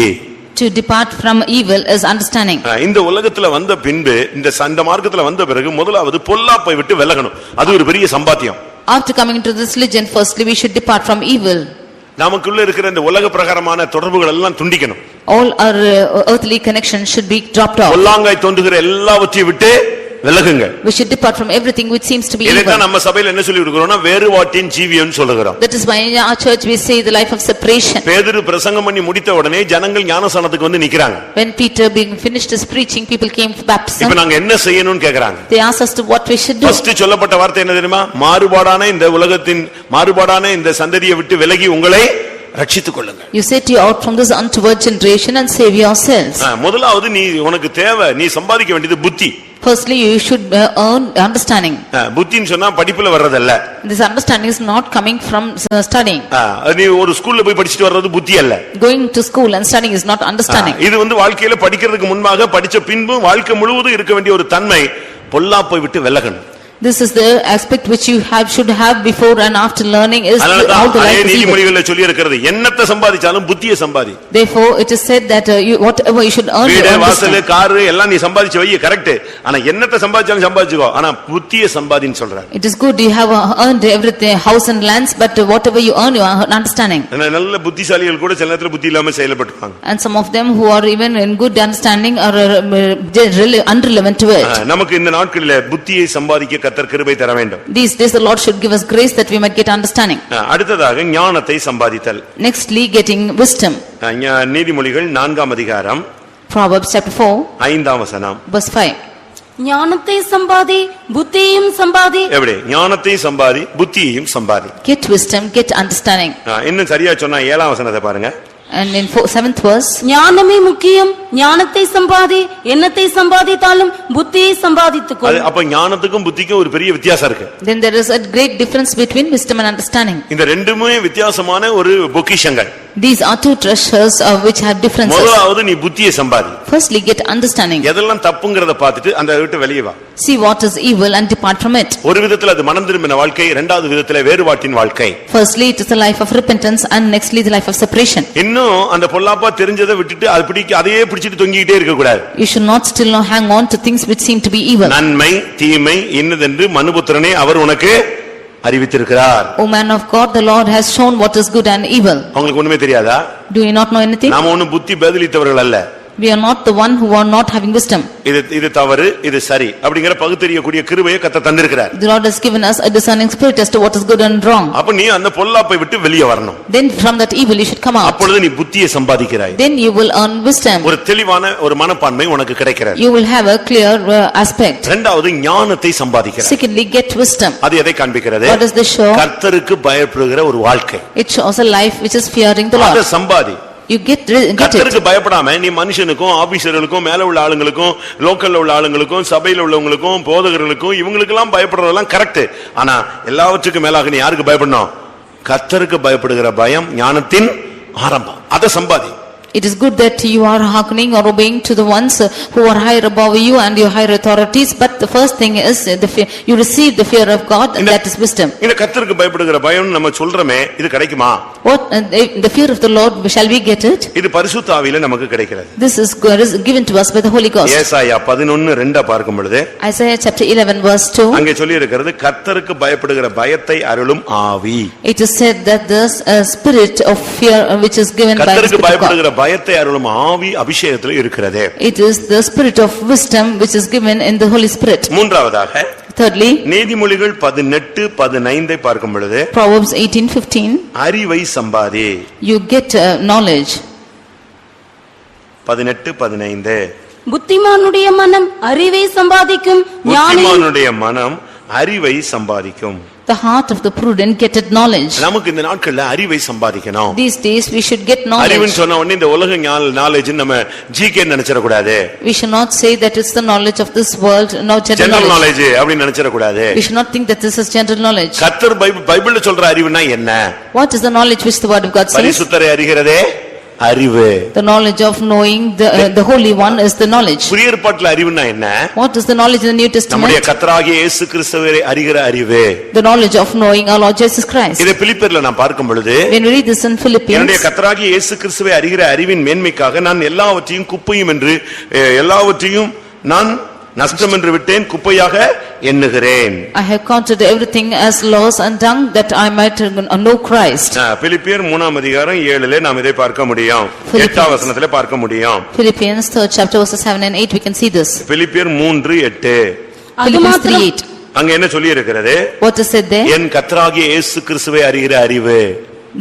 To depart from evil is understanding. இந்த உலகத்துல வந்த பின்பு, இந்த மார்க்கத்துல வந்த பிறகு முதலாவது பொல்லாப்பை விட்டு விலகணும். அது ஒரு பெரிய சம்பாத்தியம். After coming into this religion, firstly we should depart from evil. நமக்குள்ள இருக்கிற இந்த உலக பிரகாரமான தொடர்புகள் எல்லாம் துண்டிக்கணும். All our earthly connections should be dropped off. பொல்லாங்காய் தோன்றுகிற எல்லாவற்றையும் விட்டு விலகுங்க. We should depart from everything which seems to be evil. இதைத்தான் நம்ம சபையில என்ன சொல்லி கொடுக்கிறோம்னா, வேறுபாட்டின் ஜீவியம்னு சொல்லுகிறோம். That is why in our church we say the life of separation. பேதுரு பிரசங்கம் பண்ணி முடித்த உடனே ஜனங்கள் ஞானஸ்நானத்துக்கு வந்து நிக்கறாங்க. When Peter being finished his preaching, people came for baptism. இப்போ நாங்க என்ன செய்யணும்னு கேக்குறாங்க. They asked us to what we should do. First சொல்லப்பட்ட வார்த்தை என்ன தெரியுமா? மாறுபாடான இந்த உலகத்தின் மாறுபாடான இந்த சந்ததியை விட்டு விலகி உங்களை ரட்சித்துக் கொள்ளுங்கள். You set you out from this untoward generation and save yourselves. முதலாவது நீ உனக்கு தேவை, நீ சம்பாதிக்க வேண்டியது புத்தி. Firstly you should earn understanding. புத்தின்னு சொன்னா படிப்புல வர்றதல்ல. This understanding is not coming from studying. நீ ஒரு ஸ்கூல்ல போய் படிச்சிட்டு வர்றது புத்தி அல்ல. Going to school and studying is not understanding. இது வந்து வாழ்க்கையில படிக்கிறதுக்கு முன்பாக, படிச்ச பின்பு வாழ்க்கை முழுவதும் இருக்க வேண்டிய ஒரு தன்மை, பொல்லாப்பை விட்டு விலகணும். This is the aspect which you should have before and after learning is how அதனாலதான் the அதே life is evil. நீதிமொழிகள்ல சொல்லி இருக்கிறது என்னத்தை சம்பாதிச்சாலும் புத்தியை சம்பாதி. Therefore it is said that whatever you should earn, you வீடு earn வாசல் wisdom. காரு எல்லாம் நீ சம்பாதிச்சு வை, கரெக்ட். ஆனா என்னத்தை சம்பாதிச்சாலும் சம்பாதிச்சுக்கோ, ஆனா புத்தியை சம்பாதின்னு சொல்றாரு. It is good you have earned everything, house and lands, but whatever you earn, you earn understanding. நல்ல புத்திசாலிகள் கூட சில நேரத்துல புத்தி இல்லாம செயல்பட்டுப்பாங்க. And some of them who are even in good understanding are unrelevant to it. நமக்கு இந்த நாட்களிலே புத்தியை சம்பாதிக்க கர்த்தர் கிருபை தர வேண்டும். These days the Lord should give us grace that we might get understanding. அடுத்ததாக ஞானத்தை சம்பாதித்தல். Nextly, getting wisdom. நீதிமொழிகள் 4ஆம் அதிகாரம் Proverbs chapter 4 5ஆம் வசனம். verse 5. ஞானத்தை சம்பாதி, புத்தியையும் சம்பாதி. எப்படி? ஞானத்தையும் சம்பாதி, புத்தியையும் சம்பாதி. Get wisdom, get understanding. இன்னும் சரியா சொன்னா 7ஆம் வசனத்தை பாருங்க. And in 7th verse, ஞானமே முக்கியம், ஞானத்தை சம்பாதி, எண்ணத்தை சம்பாதித்தாலும் புத்தியை சம்பாதித்துக்கொள். அப்ப ஞானத்துக்கும் புத்திக்கும் ஒரு பெரிய வித்தியாசம் இருக்கு. then there is a great difference between wisdom and understanding. இந்த ரெண்டுமே வித்தியாசமான ஒரு பொக்கிஷங்கள். These are two treasures which have differences. முதலாவது நீ புத்தியை சம்பாதி. Firstly, get understanding. எதெல்லாம் தப்புங்கறத பார்த்துட்டு அந்த விட்டு வெளியே வா. See what is evil and depart from it. ஒரு விதத்துல அது மனம் திரும்பின வாழ்க்கை, இரண்டாவது விதத்துல வேறுபாட்டின் வாழ்க்கை. Firstly, it is a life of repentance, and nextly the life of separation. இன்னும் அந்த பொல்லாப்பா தெரிஞ்சதை விட்டுட்டு அது அதையே பிடிச்சிட்டு தொங்கிட்டே இருக்க கூடாது. You should not still not hang on to things which seem to be evil. நன்மை தீமை இன்னதென்று மனுபுத்திரனே அவர் உனக்கு அறிவித்திருக்கிறார். O man of God, the Lord has shown what is good and evil. உங்களுக்கு ஒண்ணுமே தெரியாதா? Do you not know anything? நாம ஒண்ணும் புத்தி பேதலித்தவர்கள் அல்ல. We are not the one who are not having wisdom. இது தவறு, இது சரி அப்படிங்கற பகுத்தறியக்கூடிய கிருபையை கர்த்தர் தந்திருக்கிறார். The Lord has given us a discerning spirit as to what is good and wrong. அப்ப நீ அந்த பொல்லாப்பை விட்டு வெளியே வரணும். Then from that evil you should come out. அப்பொழுது நீ புத்தியை சம்பாதிக்கிறாய். Then you will earn wisdom. ஒரு தெளிவான ஒரு மனப்பான்மை உனக்கு கிடைக்கிறது. You will have a clear aspect. இரண்டாவது ஞானத்தை சம்பாதிக்கிறாய். Secondly, get wisdom. அது எதை காண்பிக்கிறது? What does this show? கர்த்தருக்கு பயப்படுகிற ஒரு வாழ்க்கை. It shows a life which is fearing the Lord. அத சம்பாதி. You get it. கர்த்தருக்கு பயப்படாம நீ மனுஷனுக்கும் ஆபீசர்களுக்கும் மேல உள்ள ஆளுங்களுக்கும் லோக்கல்ல உள்ள ஆளுங்களுக்கும் சபையில உள்ளவங்களுக்கும் போதகர்களுக்கும் இவங்களுக்கெல்லாம் பயப்படுறதெல்லாம் கரெக்ட். ஆனா எல்லாவற்றுக்கும் மேலாக நீ யாருக்கு பயப்படணும்? கர்த்தருக்கு பயப்படுகிற பயம் ஞானத்தின் ஆரம்பம். அத சம்பாதி. It is good that you are hearkening or obeying to the ones who are higher above you and your higher authorities, but the first thing is you receive the fear of God, and that is wisdom. இந்த கர்த்தருக்கு பயப்படுகிற பயம் நம்ம சொல்றமே, இது கிடைக்குமா? What the fear of the Lord, shall we get it? இது பரிசுத்த ஆவியில நமக்கு கிடைக்கிறது. This is given to us by the Holy Ghost. ஏசாயா 11:2 பார்க்கும் பொழுது Isaiah chapter 11 verse 2, அங்கே சொல்லி இருக்கிறது கர்த்தருக்கு பயப்படுகிற பயத்தை அருளும் ஆவி. it is said that the spirit of fear which is given by the கர்த்தருக்கு Spirit of பயப்படுகிற God. பயத்தை அருளும் ஆவி அபிஷேகத்தில் இருக்கிறது. It is the spirit of wisdom which is given in the Holy Spirit. மூன்றாவதாக Thirdly, நீதிமொழிகள் 18:15 பார்க்கும் பொழுது Proverbs 18:15, அறிவை சம்பாதி. you get knowledge. 18:15 புத்திமானுடைய மனம் அறிவை சம்பாதிக்கும், ஞானி புத்திமானுடைய மனம் அறிவை சம்பாதிக்கும். The heart of the prudent getteth knowledge. நமக்கு இந்த நாட்கள்ல அறிவை சம்பாதிக்கணும். These days we should get knowledge. அறிவுன்னு சொன்ன உடனே இந்த உலக knowledge நம்ம ஜிகே நினைச்சிர கூடாது. We should not say that it's the knowledge of this world, no general general knowledge. knowledge அப்படி நினைச்சிர கூடாது. We should not think that this is general knowledge. கர்த்தர் பைபிள்ல சொல்ற அறிவுனா என்ன? What is the knowledge which the word of God says? பரிசுத்தரை அறிகிறதே அறிவு. The knowledge of knowing the Holy One is the knowledge. புதிய ஏற்பாட்டில் அறிவுனா என்ன? What is the knowledge in the New நம்முடைய Testament? கர்த்தராகிய இயேசு கிறிஸ்துவை அறிகிற அறிவு. The knowledge of knowing our Lord Jesus Christ. இதை பிலிப்பியர்ல நான் பார்க்கும் பொழுது When we read this in Philippians, என்னுடைய கர்த்தராகிய இயேசு கிறிஸ்துவை அறிகிற அறிவின் மேன்மைக்காக நான் எல்லாவற்றையும் குப்பையும் என்று எல்லாவற்றையும் நான் நஷ்டம் என்று விட்டேன், குப்பையாக எண்ணுகிறேன். I have counted everything as loss and dung that I might know Christ. பிலிப்பியர் 3ஆம் அதிகாரம் 7ல நாம் இதை பார்க்க முடியும். 8ஆம் வசனத்திலே பார்க்க முடியும். Philippians 3rd chapter verses 7 and 8 we can see this. பிலிப்பியர் 3:8 Philippians 3:8. அங்க என்ன சொல்லி இருக்கிறது? What is said there? என் கர்த்தராகிய இயேசு கிறிஸ்துவை அறிகிற அறிவு.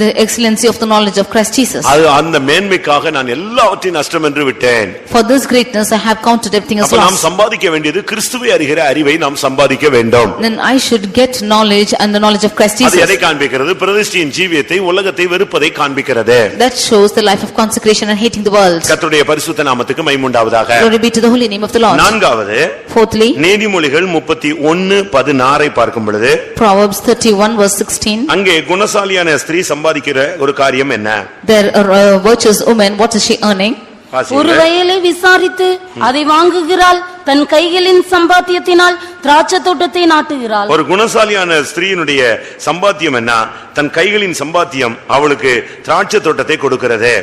The excellency of the knowledge of Christ Jesus. அது அந்த மேன்மைக்காக நான் எல்லாவற்றையும் நஷ்டம் என்று விட்டேன். For this greatness I have counted everything as அப்ப நாம் loss. சம்பாதிக்க வேண்டியது கிறிஸ்துவை அறிகிற அறிவை நாம் சம்பாதிக்க வேண்டும். Then I should get knowledge and the knowledge of Christ அது எதை Jesus. காண்பிக்கிறது? பிரதிஷ்டையின் ஜீவியத்தை உலகத்தை வெறுப்பதை காண்பிக்கிறது. That shows the life of consecration and hating the world. கர்த்தருடைய பரிசுத்த நாமத்துக்கு மகிமை உண்டாவதாக. Glory be to the holy name of the Lord. நான்காவது Fourthly, நீதிமொழிகள் 31:16 பார்க்கும் பொழுது Proverbs 31 verse 16. அங்கே குணசாலியான ஸ்திரீ சம்பாதிக்கிற ஒரு காரியம் என்ன? There are virtuous woman, what is she earning? வாசிங்க. ஒரு வயலை விசாரித்து அதை வாங்குகிறாள், தன் கைகளின் சம்பாத்தியத்தினால் திராட்சை தோட்டத்தை நாட்டுகிறாள். ஒரு குணசாலியான ஸ்திரீயினுடைய சம்பாத்தியம் என்ன? தன் கைகளின் சம்பாத்தியம் அவளுக்கு திராட்சை தோட்டத்தை கொடுக்கிறது.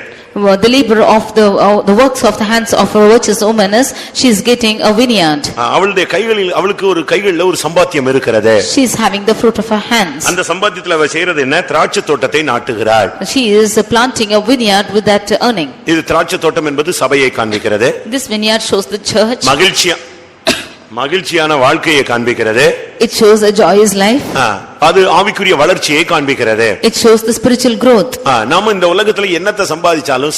The labor of the works of the hands of a virtuous woman is she is getting a vineyard. அவளுடைய கைகளில் அவளுக்கு ஒரு கைகளில் ஒரு சம்பாத்தியம் இருக்கிறது. She is having the fruit of her hands. அந்த சம்பாத்தியத்துல அவ செய்யறது என்ன? திராட்சை தோட்டத்தை நாட்டுகிறாள். She is planting a vineyard with that earning. இது திராட்சை தோட்டம் என்பது சபையை காண்பிக்கிறது. This vineyard shows the church. மகிழ்ச்சியான வாழ்க்கையை காண்பிக்கிறது. It shows a joyous life. அது ஆவிக்குரிய வளர்ச்சியை காண்பிக்கிறது. It shows the spiritual growth. நாம இந்த உலகத்துல என்னத்தை சம்பாதிச்சாலும்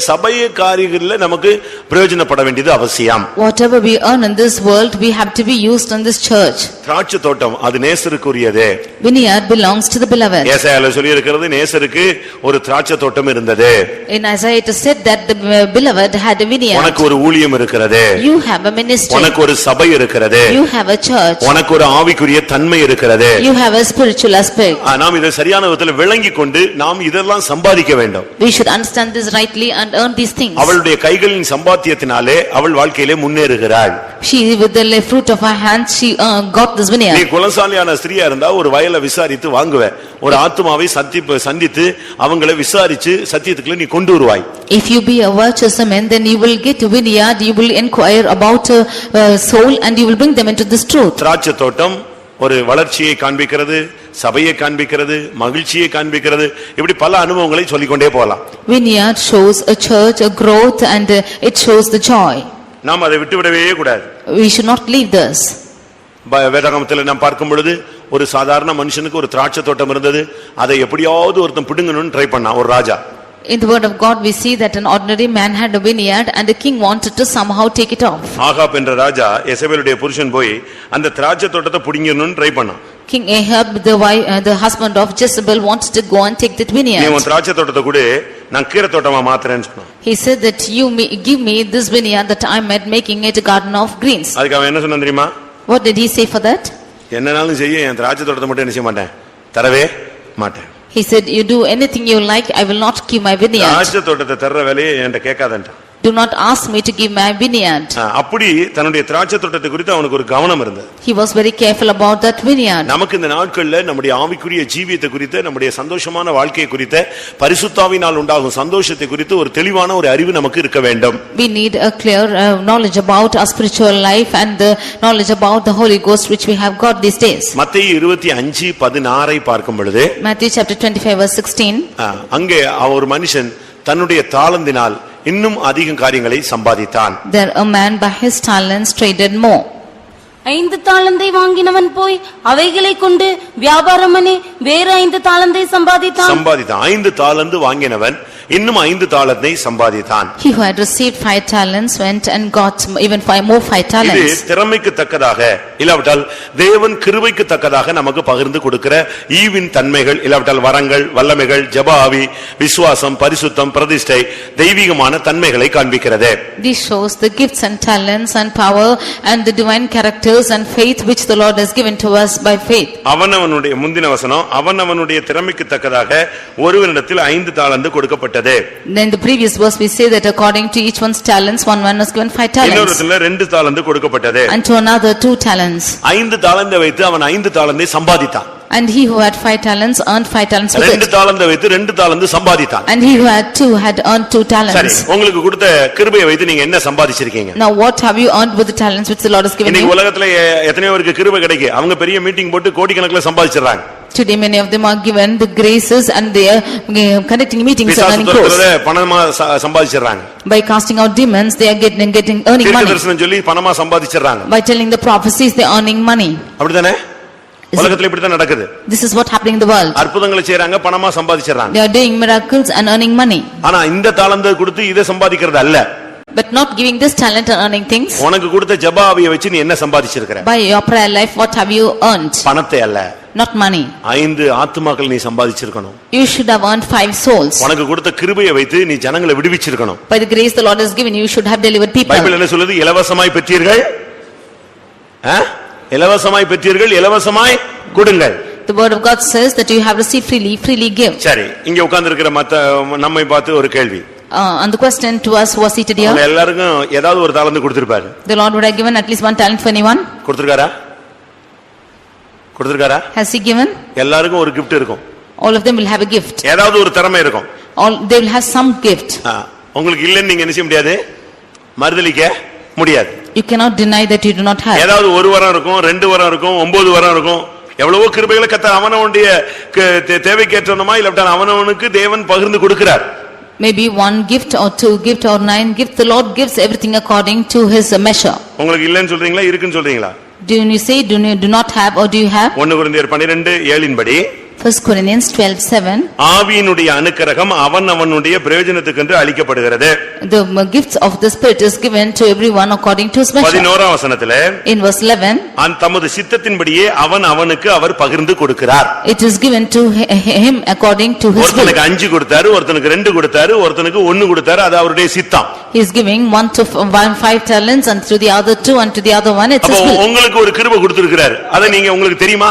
சபைய காரியங்களில் நமக்கு பிரயோஜனப்பட வேண்டியது அவசியம். Whatever we earn in this world, we have to be used in this church. திராட்சை தோட்டம் அது நேசருக்குரியது. Vineyard belongs to the beloved. ஏசாயால சொல்லி இருக்கிறது, நேசருக்கு ஒரு திராட்சை தோட்டம் இருந்தது. In Isaiah it is said that the beloved had a vineyard. உனக்கு ஒரு ஊழியம் இருக்கிறது. You have a ministry. உனக்கு ஒரு சபை இருக்கிறது. You have a church. உனக்கு ஒரு ஆவிக்குரிய தன்மை இருக்கிறது. You have a spiritual aspect. நாம் இதை சரியான விதத்தில் விளங்கிக் கொண்டு நாம் இதெல்லாம் சம்பாதிக்க வேண்டும். We should understand this rightly and earn these things. அவளுடைய கைகளின் சம்பாத்தியத்தினாலே அவள் வாழ்க்கையிலே முன்னேறுகிறாள். She with the fruit of her hands she got this vineyard. நீ குலசாலியான ஸ்திரீயா இருந்தா ஒரு வயலை விசாரித்து வாங்குவ. ஒரு ஆத்துமாவை சந்தித்து அவங்களை விசாரிச்சு சத்தியத்துக்குள்ள நீ கொண்டு வருவாய். If you be a virtuous man, then you will get a vineyard, you will inquire about soul and you will bring them into this truth. திராட்சை தோட்டம் ஒரு வளர்ச்சியை காண்பிக்கிறது, சபையை காண்பிக்கிறது, மகிழ்ச்சியை காண்பிக்கிறது. இப்படி பல அனுபவங்களை சொல்லிக்கொண்டே போகலாம். Vineyard shows a church, a growth, and it shows the joy. நாம் அதை விட்டுவிடவே கூடாது. We should not leave this. வேதாகமத்தில் நாம் பார்க்கும் பொழுது ஒரு சாதாரண மனுஷனுக்கு ஒரு திராட்சை தோட்டம் இருந்தது. அதை எப்படியாவது ஒருத்தன் பிடுங்கணும்னு ட்ரை பண்ணான் ஒரு ராஜா. In the word of God we see that an ordinary man had a vineyard and the king wanted to somehow take it off. Ahab என்ற ராஜா எசபேலுடைய புருஷன் போய் அந்த திராட்சை தோட்டத்தை பிடுங்கணும்னு ட்ரை பண்ணான். King Ahab, the husband of Jezebel, wanted to go and take that vineyard. நீ உன் திராட்சை தோட்டத்தை கொடு, நான் கீரை தோட்டமா மாத்துறேன்னு சொன்னான். He said that give me this vineyard that I am making it a garden of greens. அதுக்கு அவன் என்ன சொன்னான் தெரியுமா? What did he say for that? என்னனாலும் செய்ய, என் திராட்சை தோட்டத்தை மட்டும் என்ன செய்ய மாட்டேன், தரவே மாட்டேன். He said, you do anything you like, I will not give my vineyard. திராட்சை தோட்டத்தை தர்ற வேலையை என்கிட்ட கேட்காதன்ட்டான். Do not ask me to give my vineyard. அப்படி தன்னுடைய திராட்சை தோட்டத்தை குறித்து அவனுக்கு ஒரு கவனம் இருந்தது. He was very careful about that vineyard. நமக்கு இந்த நாட்கள்ல நம்முடைய ஆவிக்குரிய ஜீவியத்தை குறித்து, நம்முடைய சந்தோஷமான வாழ்க்கையை குறித்து, பரிசுத்தாவினால் உண்டாகும் சந்தோஷத்தை குறித்து ஒரு தெளிவான ஒரு அறிவு நமக்கு இருக்க வேண்டும். We need a clear knowledge about our spiritual life and the knowledge about the Holy Ghost which we have got these days. மத்தேயு 25:16 பார்க்கும் பொழுது, Matthew chapter 25 verse 16, அங்கே ஒரு மனுஷன் தன்னுடைய தாளந்தினால் இன்னும் அதிக காரியங்களை சம்பாதித்தான். there a man by his talents traded more. 5 தாளந்தை வாங்கினவன் போய் அவைகளை கொண்டு வியாபாரம் பண்ணி வேற 5 தாளந்தை சம்பாதித்தான். 5 தாலந்து வாங்கினவன் இன்னும் 5 தாளந்தை சம்பாதித்தான். He who had received 5 talents went and got even 5 talents. இது திறமைக்கு தக்கதாக, இல்லாவிட்டால் தேவன் கிருபைக்கு தக்கதாக நமக்கு பகிர்ந்து கொடுக்கிற ஈவின் தன்மைகள், இல்லாவிட்டால் வரங்கள், வல்லமைகள், ஜெப ஆவி, விசுவாசம், பரிசுத்தம், பிரதிஷ்டை, தெய்வீகமான தன்மைகளை காண்பிக்கிறது. This shows the gifts and talents and power and the divine characters and faith which the Lord has given to us by faith. அவனவனுடைய முந்தின வசனம், அவனவனுடைய திறமைக்கு தக்கதாக ஒருவனிடத்தில் 5 தாலந்து கொடுக்கப்பட்டது. Then the previous verse we say that according to each one's talents, one was given 5 talents. இன்னொருத்தல 2 தாலந்து கொடுக்கப்பட்டது. And to another 2 talents. 5 தாலந்தை வைத்து அவன் 5 தாலந்தை சம்பாதித்தான். And he who had 5 talents earned 5 talents with 2 it. தாலந்தை வைத்து 2 தாலந்து சம்பாதித்தான். And he who had 2 had earned 2 சரி, talents. உங்களுக்கு கொடுத்த கிருபையை வைத்து நீங்க என்ன சம்பாதிச்சிருக்கீங்க? Now what have you earned with the talents which the Lord has given இன்னைக்கு you? உலகத்துல எத்தனையோ பேருக்கு கிருபை கிடைக்கு, அவங்க பெரிய மீட்டிங் போட்டு கோடிக்கணக்கில் சம்பாதிச்சிடுறாங்க. Today many of them are given the graces and they are conducting meetings and earning crores. பணமா சம்பாதிச்சிடுறாங்க. By casting out demons they are getting earning money. தீர்க்கதரிசனம் சொல்லி பணமா சம்பாதிச்சிடுறாங்க. By telling the prophecies they are earning money. அப்படிதானே? உலகத்துல இப்படி தான் நடக்குது. This is what happening in the world. அற்புதங்களை செய்றாங்க, பணமா சம்பாதிச்சிடுறாங்க. They are doing miracles and earning money. ஆனா இந்த தாளந்தை கொடுத்து இதை சம்பாதிக்கிறது அல்ல. But not giving this talent and earning things. உனக்கு கொடுத்த ஜெப ஆவியை வச்சு நீ என்ன சம்பாதிச்சிருக்கிற? By your prayer life what have you earned? பணத்தை அல்ல. Not money. 5 ஆத்துமாக்கள் நீ சம்பாதிச்சிருக்கணும். You should have earned 5 souls. உனக்கு கொடுத்த கிருபையை வைத்து நீ ஜனங்களை விடுவிச்சிருக்கணும். By the grace the Lord has given you should have delivered people. Bible என்ன சொல்லுது? இலவசமாய் பெற்றீர்கள், இலவசமாய் பெற்றீர்கள், இலவசமாய் கொடுங்கள். The word of God says that you have received freely, freely give. சரி, இங்க உட்கார்ந்திருக்கிற மத்த நம்மை பார்த்து ஒரு கேள்வி. And the question to us who are seated அவங்க here, எல்லாருக்கும் ஏதாவது ஒரு தாளந்து கொடுத்திருப்பாரு. the Lord would have given at least one talent for anyone. கொடுத்திருக்காரா? கொடுத்திருக்காரா? Has he given? எல்லாருக்கும் ஒரு gift இருக்கும். All of them will have a gift. ஏதாவது ஒரு திறமை இருக்கும். All, they will have some gift. உங்களுக்கு இல்லன்னு நீங்க என்ன செய்ய முடியாது? மறுதலிக்க முடியாது. You cannot deny that you do not have. ஏதாவது ஒரு வரம் இருக்கும், 2 வரம் இருக்கும், 9 வரம் இருக்கும். எவ்வளவோ கிருபைகளை கர்த்தர் அவனவனுடைய தேவைக்கேற்றமா இல்ல அவனவனுக்கு தேவன் பகிர்ந்து கொடுக்கிறார். Maybe 1 gift or 2 gift or 9 gift, the Lord gives everything according to his measure. உங்களுக்கு இல்லன்னு சொல்றீங்களா இருக்குன்னு சொல்றீங்களா? Do you say do not have or do you have? 1 கொரிந்தியர் 12:7 படி 1 Corinthians 12:7, ஆவியினுடைய அனுக்கிரகம் அவனவனுடைய பிரயோஜனத்துக்கென்று அளிக்கப்படுகிறது. the gifts of the Spirit is given to everyone according to his measure. 11ஆம் வசனத்திலே In verse 11, தமது சித்தத்தின்படியே அவனுக்கு அவர் பகிர்ந்து கொடுக்கிறார். it is given to him according to his will. ஒருத்தனுக்கு 5 கொடுத்தாரு, ஒருத்தனுக்கு 2 கொடுத்தாரு, ஒருத்தனுக்கு 1 கொடுத்தாரு, அது அவருடைய சித்தம். He is giving 5 talents and to the other 2 and to the other 1 it's his will. உங்களுக்கு ஒரு கிருபை கொடுத்திருக்கிறார். அத நீங்க உங்களுக்கு தெரியுமா?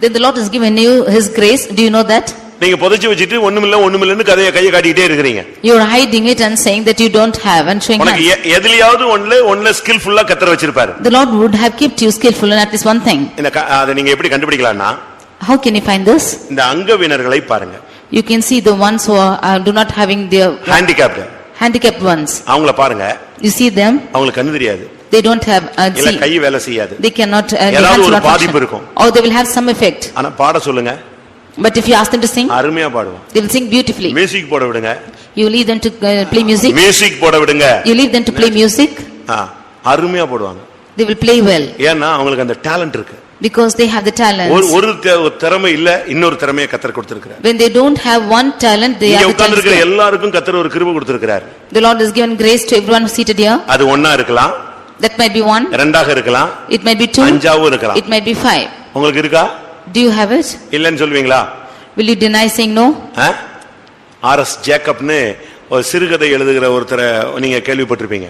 Then the Lord has given you his grace. Do you know that? நீங்க புதைச்சு வச்சிட்டு ஒண்ணுமில்லன்னு கையை காட்டிட்டே இருக்கீங்க. You are hiding it and saying that you don't have and showing உனக்கு hands. எதிலியாவது ஒண்ணுல ஸ்கில்ஃபுல்லா கர்த்தர் வச்சிருப்பாரு. The Lord would have kept you skillful in at least one thing. அத நீங்க எப்படி கண்டுபிடிக்கலாம்னா, How can you find this? இந்த அங்கவினர்களை பாருங்க. You can see the ones who do not having their handicapped ones. அவங்கள பாருங்க. You see them. அவங்களுக்கு கண்ணு தெரியாது. They don't have இல்ல கை வேலை செய்யாது. They cannot ஏதாவது ஒரு பாதிப்பு இருக்கும். or they will have some effect. ஆனா பாட சொல்லுங்க. But if you ask them to sing, அருமையா பாடுவாங்க. they will sing beautifully. Music போட விடுங்க. You leave them to play music. Music போட விடுங்க. You leave them to play music. அருமையா போடுவாங்க. They will play well. ஏன்னா அவங்களுக்கு அந்த டாலன்ட் இருக்கு. Because they have the talent. ஒரு திறமை இல்ல, இன்னொரு திறமையை கர்த்தர் கொடுத்திருக்கிறார். When they don't have one talent, they have the உட்கார்ந்திருக்கிற எல்லாருக்கும் கர்த்தர் ஒரு கிருபை கொடுத்திருக்கிறார். The Lord has given grace to everyone seated here. அது ஒண்ணா இருக்கலாம். That might be 1. ரெண்டாக இருக்கலாம். It might be 2. அஞ்சாவும் இருக்கலாம். It might be 5. உங்களுக்கு இருக்கா? Do you have it? இல்லன்னு சொல்வீங்களா? Will you deny saying no? RS ஜேக்கப்னு ஒரு சிறுகதை எழுதுகிற ஒருத்தரை நீங்க கேள்விப்பட்டிருப்பீங்க.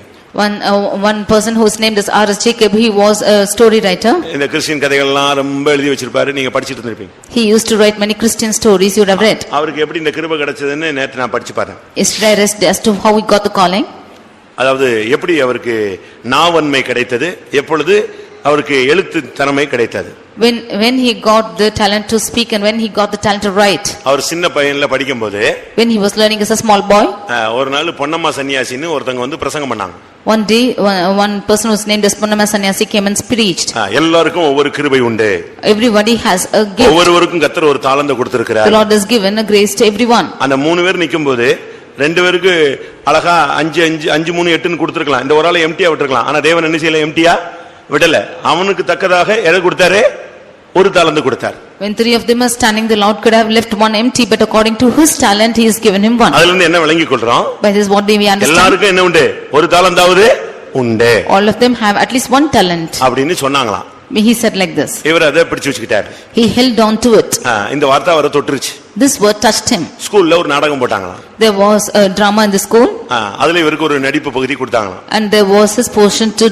One person whose name is R.S. Jacob, he was a story writer. இந்த கிறிஸ்டியன் கதைகள்லாம் ரொம்ப எழுதி வச்சிருப்பாரு, நீங்க படிச்சிட்டு இருந்திருப்பீங்க. He used to write many Christian stories, you would have read. அவருக்கு எப்படி இந்த கிருபை கிடைச்சதுன்னு நேத்து நான் படிச்சு பார்த்தேன். Yesterday I read as to how he got the calling. அதாவது எப்படி அவருக்கு நாவன்மை கிடைத்தது, எப்பொழுது அவருக்கு எழுத்து திறமை கிடைத்தது. When he got the talent to speak and when he got the talent to write. அவர் சின்ன பையன்ல படிக்கும்போது, when he was learning as a small boy, ஒரு நாள் பொன்னம்மா சன்னியாசின்னு ஒருத்தங்க வந்து பிரசங்கம் பண்ணாங்க. One day one person whose name is Ponnamma Sannyasi came and preached. எல்லாருக்கும் ஒவ்வொரு கிருபை உண்டு. Everybody has a gift. ஒவ்வொருவருக்கும் கர்த்தர் ஒரு தாளந்தை கொடுத்திருக்கிறார். The Lord has given a grace to everyone. அந்த 3 பேர் நிக்கும்போது 2 பேருக்கு அழகா 5 5 3 8ன்னு கொடுத்திருக்கலாம். இந்த ஒரு ஆளை எம்டியா விட்டுறலாம். ஆனா தேவன் என்ன செய்யல, எம்டியா விடல. அவனுக்கு தக்கதாக எதை கொடுத்தாரு? ஒரு தாளந்து கொடுத்தார். When 3 of them are standing, the Lord could have left one empty, but according to his talent he has given him one. அதுல இருந்து என்ன விளங்கிக் கொள்றோம்? By this what do we understand? எல்லாருக்கும் என்ன உண்டு? ஒரு தாளந்தாவது உண்டு. All of them have at least one talent. அப்படினு சொன்னாங்களாம். He said like this. இவர் அதை பிடிச்சு வச்சுக்கிட்டார். He held on to it. இந்த வார்த்தை அவரை தொட்டுருச்சு. This word touched him. ஸ்கூல்ல ஒரு நாடகம் போட்டாங்களாம். There was a drama in the school. அதுல இவருக்கு ஒரு நடிப்பு பகுதி கொடுத்தாங்களாம். And there was his portion to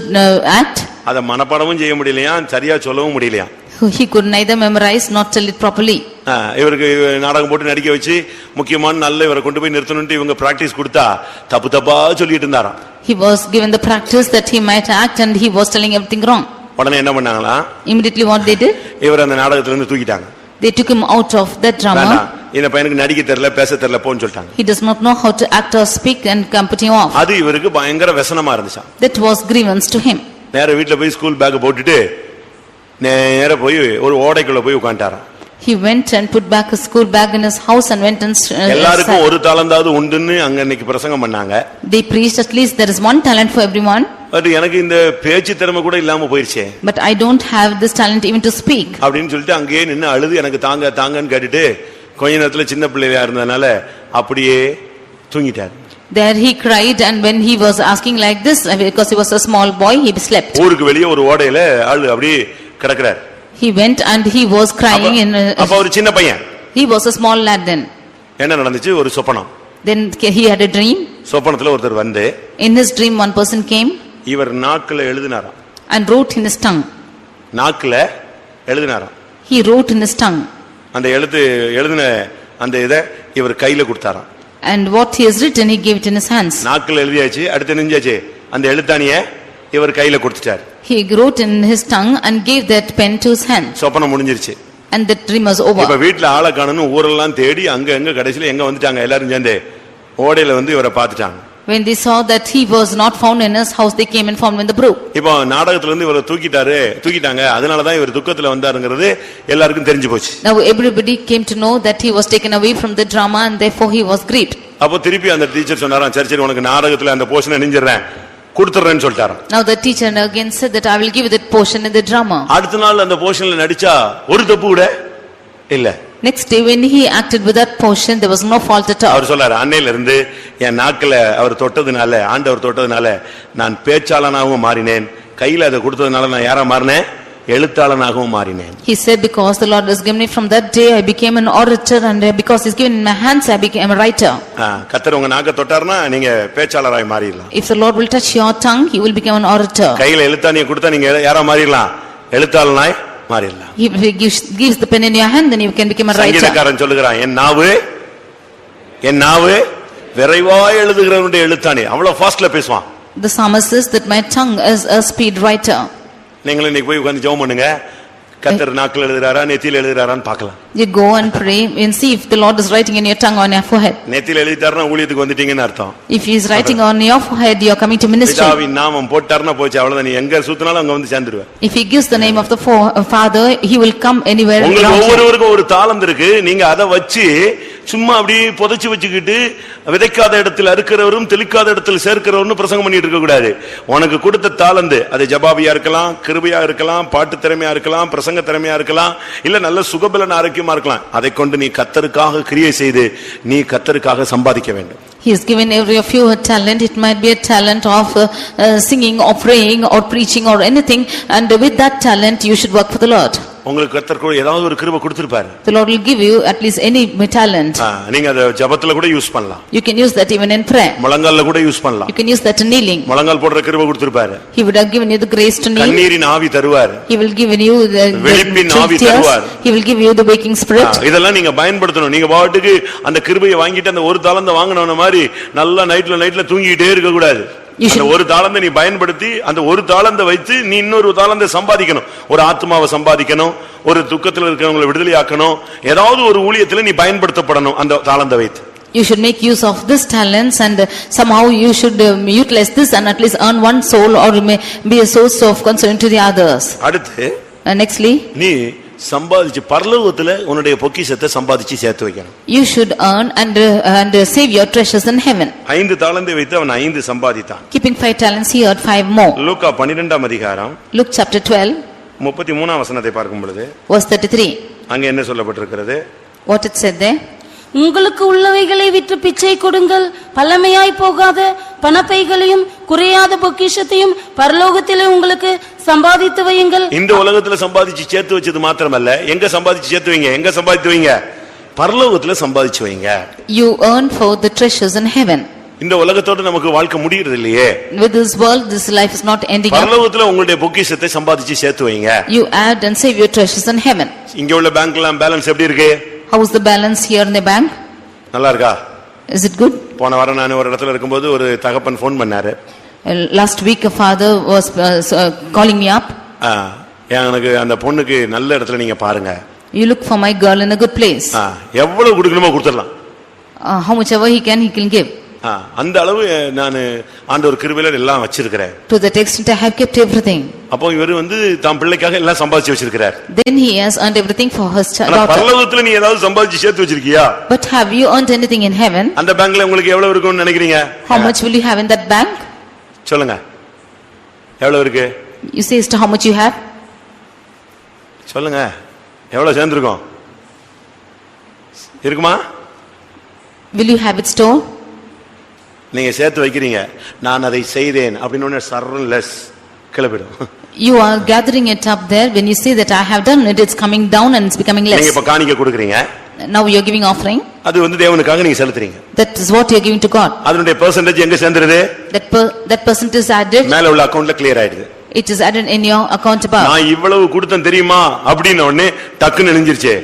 act. அத மனப்பாடமும் செய்ய முடியலையா, சரியா சொல்லவும் முடியலையா. He could neither memorize nor tell it properly. இவருக்கு நாடகம் போட்டு நடிக்க வச்சு முக்கியமான நல்ல இவரை கொண்டு போய் நிறுத்தணும்னு இவங்க பிராக்டிஸ் கொடுத்தா தப்பா சொல்லிட்டு இருந்தாராம். He was given the practice that he might act and he was telling everything wrong. உடனே என்ன பண்ணாங்களா? Immediately what they did? இவர் அந்த நாடகத்துல இருந்து தூக்கிட்டாங்க. They took him out of that drama. இந்த பையனுக்கு நடிக்க தெரியல, பேச தெரியல போன்னு சொல்லிட்டாங்க. He does not know how to act or speak and put him off. அது இவருக்கு பயங்கர வெசனமா இருந்துச்சு. That was grievance to him. நேரா வீட்ல போய் ஸ்கூல் பேக் போட்டுட்டு நேரா போய் ஒரு ஓடைக்குள்ள போய் உட்கார்ந்தாராம். He went and put back his school bag in his house and went and எல்லாருக்கும் ஒரு தாளந்தாவது உண்டுன்னு அங்க இன்னைக்கு பிரசங்கம் பண்ணாங்க. They preached at least there is one talent for everyone. But எனக்கு இந்த பேச்சு திறமை கூட இல்லாம போயிருச்சே. But I don't have this talent even to speak. அப்படினு சொல்லிட்டு அங்கேயே நின்னு அழுது எனக்கு தாங்கன்னு கேட்டிட்டு கொஞ்ச நேரத்துல சின்ன பிள்ளையா இருந்ததனால அப்படியே தூங்கிட்டார். There he cried and when he was asking like this because he was a small boy he slept. ஊருக்கு வெளியே ஒரு ஓடையில ஆளு அப்படியே கிடக்குறார். He went and he was crying in அப்ப ஒரு சின்ன பையன். He was a small lad then. என்ன நடந்துச்சு? ஒரு சொப்பனம். Then he had a dream. சொப்பனத்துல ஒருத்தர் வந்து in his dream one person came இவர் நாக்குல எழுதினாராம். and wrote in his tongue. நாக்குல எழுதினாராம். He wrote in his tongue. அந்த எழுதின அந்த இத இவர் கையில கொடுத்தாராம். And what he has written, he gave it in his hands. நாக்குல எழுதியாச்சு, அடுத்து நெஞ்சாச்சு. அந்த எழுத்தாணிய இவர் கையில கொடுத்துட்டார். He wrote in his tongue and gave that pen to his hand. சொப்பனம் முடிஞ்சிருச்சு. And the dream was over. இப்ப வீட்ல ஆளை காணணும் ஊரெல்லாம் தேடி அங்க எங்க கடைசில எங்க வந்துட்டாங்க எல்லாரும் சேர்ந்து ஓடையில வந்து இவரை பார்த்துட்டாங்க. When they saw that he was not found in his house, they came and found him in the brook. இப்போ நாடகத்துல இருந்து இவரை தூக்கிட்டாங்க, அதனால தான் இவர் துக்கத்துல வந்தாருங்கிறது எல்லாருக்கும் தெரிஞ்சு போச்சு. Now everybody came to know that he was taken away from the drama and therefore he was grieved. அப்போ திருப்பி அந்த டீச்சர் சொன்னாராம், சரி உனக்கு நாடகத்துல அந்த போர்ஷனை நெஞ்சிடுறேன் கொடுத்துறேன்னு சொல்லிட்டாராம். Now the teacher again said that I will give you that portion in the drama. அடுத்த நாள் அந்த போர்ஷன்ல நடிச்சா ஒரு தப்பு கூட இல்ல. Next day when he acted with that portion, there was no fault at all. அவர் சொல்லாரு, அன்னையில இருந்து என் நாக்குல அவர் தொட்டதுனால, ஆண்டவர் தொட்டதுனால நான் பேச்சாளனாகவும் மாறினேன், கையில அதை கொடுத்ததுனால நான் யாரா மாறினேன், எழுத்தாளனாகவும் மாறினேன். He said, because the Lord has given me, from that day I became an orator, and because he's given in my hands I became a writer. கர்த்தர் உங்க நாக்க தொட்டார்னா நீங்க பேச்சாளராய் மாறிடலாம். If the Lord will touch your tongue, you will become an orator. கையில எழுத்தாணியை கொடுத்தா நீங்க யாரா மாறிடலாம், எழுத்தாளனாய் மாறிடலாம். If he gives the pen in your hand, then you can become a writer. சங்கீதக்காரன் சொல்லுகிறான், என் நாவு விரைவாய் எழுதுகிறவனுடைய எழுத்தாணி. அவ்வளவு ஃபாஸ்ட்ல பேசுவான். The psalmist says that my tongue is a speed writer. நீங்களும் இன்னைக்கு போய் உட்கார்ந்து ஜெபம் பண்ணுங்க, கர்த்தர் நாக்குல எழுதுறாரா நெத்தியில எழுதுறாரான்னு பார்க்கலாம். You go and pray and see if the Lord is writing in your tongue or on your forehead. நெத்தியில எழுதிட்டாருன்னா ஊழியத்துக்கு வந்துட்டீங்கன்னு அர்த்தம். If he is writing on your forehead, you are coming to ministry. பிதாவின் நாமம் போட்டாருன்னா போச்சு, அவ்வளவுதான். நீ எங்க சுத்தினாலும் அங்க வந்து சேர்ந்துருவ. If he gives the name of the Father, he will come anywhere. உங்களுக்கு ஒவ்வொருவருக்கும் ஒரு தாளந்து இருக்கு. நீங்க அதை வச்சு சும்மா அப்படியே புதைச்சு வச்சுக்கிட்டு விதைக்காத இடத்துல அறுக்கிறவரும் தெளிக்காத இடத்துல சேர்க்கிறவரும் பிரசங்கம் பண்ணிட்டு இருக்க கூடாது. உனக்கு கொடுத்த தாளந்து, அது ஜபாபியா இருக்கலாம், கிருபையா இருக்கலாம், பாட்டு திறமையா இருக்கலாம், பிரசங்க திறமையா இருக்கலாம், இல்ல நல்ல சுகபலன் ஆரோக்கியமா இருக்கலாம். அதை கொண்டு நீ கர்த்தருக்காக கிரியை செய்து நீ கர்த்தருக்காக சம்பாதிக்க வேண்டும். He has given every of you a talent. It might be a talent of singing or praying or preaching or anything, and with that talent you should work for the Lord. உங்களுக்கு கர்த்தர் கூட ஏதாவது ஒரு கிருபை கொடுத்திருப்பாரு. The Lord will give you at least any talent. நீங்க அதை ஜெபத்துல கூட யூஸ் பண்ணலாம். You can use that even in prayer. முழங்கால்ல கூட யூஸ் பண்ணலாம். You can use that in kneeling. முழங்கால் போடுற கிருபை கொடுத்திருப்பாரு. He would have given you the grace to kneel. கண்ணீரின் ஆவி தருவார். He will give you the விழிப்பின் ஆவி தருவார். He will give you the waking spirit. இதெல்லாம் நீங்க பயன்படுத்தணும். நீங்க பாட்டுக்கு அந்த கிருபையை வாங்கிட்டு அந்த ஒரு தாளந்த வாங்குனவன மாதிரி நல்லா நைட்ல தூங்கிட்டே இருக்க கூடாது. அந்த ஒரு தாளந்தை நீ பயன்படுத்தி அந்த ஒரு தாளந்தை வைத்து நீ இன்னொரு தாளந்தை சம்பாதிக்கணும். ஒரு ஆத்மாவை சம்பாதிக்கணும், ஒரு துக்கத்தில் இருக்கிறவங்களை விடுதலையாக்கணும், ஏதாவது ஒரு ஊழியத்துல நீ பயன்படுத்தப்படணும் அந்த தாளந்தை வைத்து. You should make use of this talents, and somehow you should utilize this and at least earn one soul or may be a source of concern to the others. அடுத்து nextly, நீ சம்பாதிச்சு பரலோகத்துல உன்னுடைய பொக்கிஷத்தை சம்பாதிச்சு சேர்த்து வைக்கணும். You should earn and save your treasures in heaven. 5 தாளந்தை வைத்து அவன் 5 சம்பாதித்தான். Keeping 5 talents, he earned 5 more. லூக்கா 12ஆம் அதிகாரம் Luke chapter 12 33ஆம் வசனத்தை பார்க்கும் பொழுது verse 33, அங்க என்ன சொல்லப்பட்டிருக்கிறது? what it said there? உங்களுக்கு உள்ளவைகளை விற்று பிச்சை கொடுங்கள், பழமையாய் போகாத பணப்பைகளையும் குறையாத பொக்கிஷத்தையும் பரலோகத்திலே உங்களுக்கு சம்பாதித்து வையுங்கள். இந்த உலகத்துல சம்பாதிச்சு சேர்த்து வச்சது மாத்திரமல்ல, எங்க சம்பாதிச்சு சேர்த்து வைங்க, எங்க சம்பாதித்து வைங்க, பரலோகத்துல சம்பாதிச்சு வைங்க. You earn for the treasures in heaven. இந்த உலகத்தோட நமக்கு வாழ்க்கை முடியறது இல்லையே. With this world, this life is not ending up. பரலோகத்துல உங்களுடைய பொக்கிஷத்தை சம்பாதிச்சு சேர்த்து வைங்க. You add and save your treasures in heaven. இங்க உள்ள பேங்க்ல பேலன்ஸ் எப்படி இருக்கு? How is the balance here in the bank? நல்லா இருக்கா? Is it good? போன வாரம் நான் ஒரு இடத்துல இருக்கும்போது ஒரு தகப்பன் ஃபோன் பண்ணாரு. Last week a father was calling me up. எனக்கு அந்த பொண்ணுக்கு நல்ல இடத்துல நீங்க பாருங்க. You look for my girl in a good place. எவ்வளவு கொடுக்கணுமோ கொடுத்துடலாம். How much ever he can give. அந்த அளவு நான் ஆண்டவர் கிருபையில எல்லாம் வச்சிருக்கிறேன். To that extent I have kept everything. அப்போ இவர் தம் பிள்ளைக்காக எல்லாம் சம்பாதிச்சு வச்சிருக்கிறார். Then he has earned everything for his daughter. பரலோகத்துல நீ ஏதாவது சம்பாதிச்சு சேர்த்து வச்சிருக்கியா? But have you earned anything in heaven? அந்த பேங்க்ல உங்களுக்கு எவ்வளவு இருக்கும்னு நினைக்கிறீங்க? How much will you have in that bank? சொல்லுங்க, எவ்வளவு இருக்கு? You say as to how much you have? சொல்லுங்க, எவ்வளவு சேர்ந்திருக்கும்? இருக்குமா? Will you have it stored? நீங்க சேர்த்து வைக்கிறீங்க, நான் அதை செய்தேன் அப்படின்னு சர்லெஸ் கிளப்பிடும். You are gathering it up there. When you say that I have done it, it's coming down and it's becoming less. நீங்க இப்ப காணிக்கை கொடுக்கறீங்க. Now you are giving offering. அது தேவனுக்காக நீங்க செலுத்துறீங்க. That is what you are giving to God. அதனுடைய பெர்சன்டேஜ் எங்க சேர்ந்துருது? That percentage is added. மேல உள்ள அக்கவுண்ட்ல கிளியர் ஆயிடுது. It is added in your account above. நான் இவ்வளவு கொடுத்தேன் தெரியுமா அப்படின்னு உடனே டக்குன்னு நெஞ்சிருச்சே.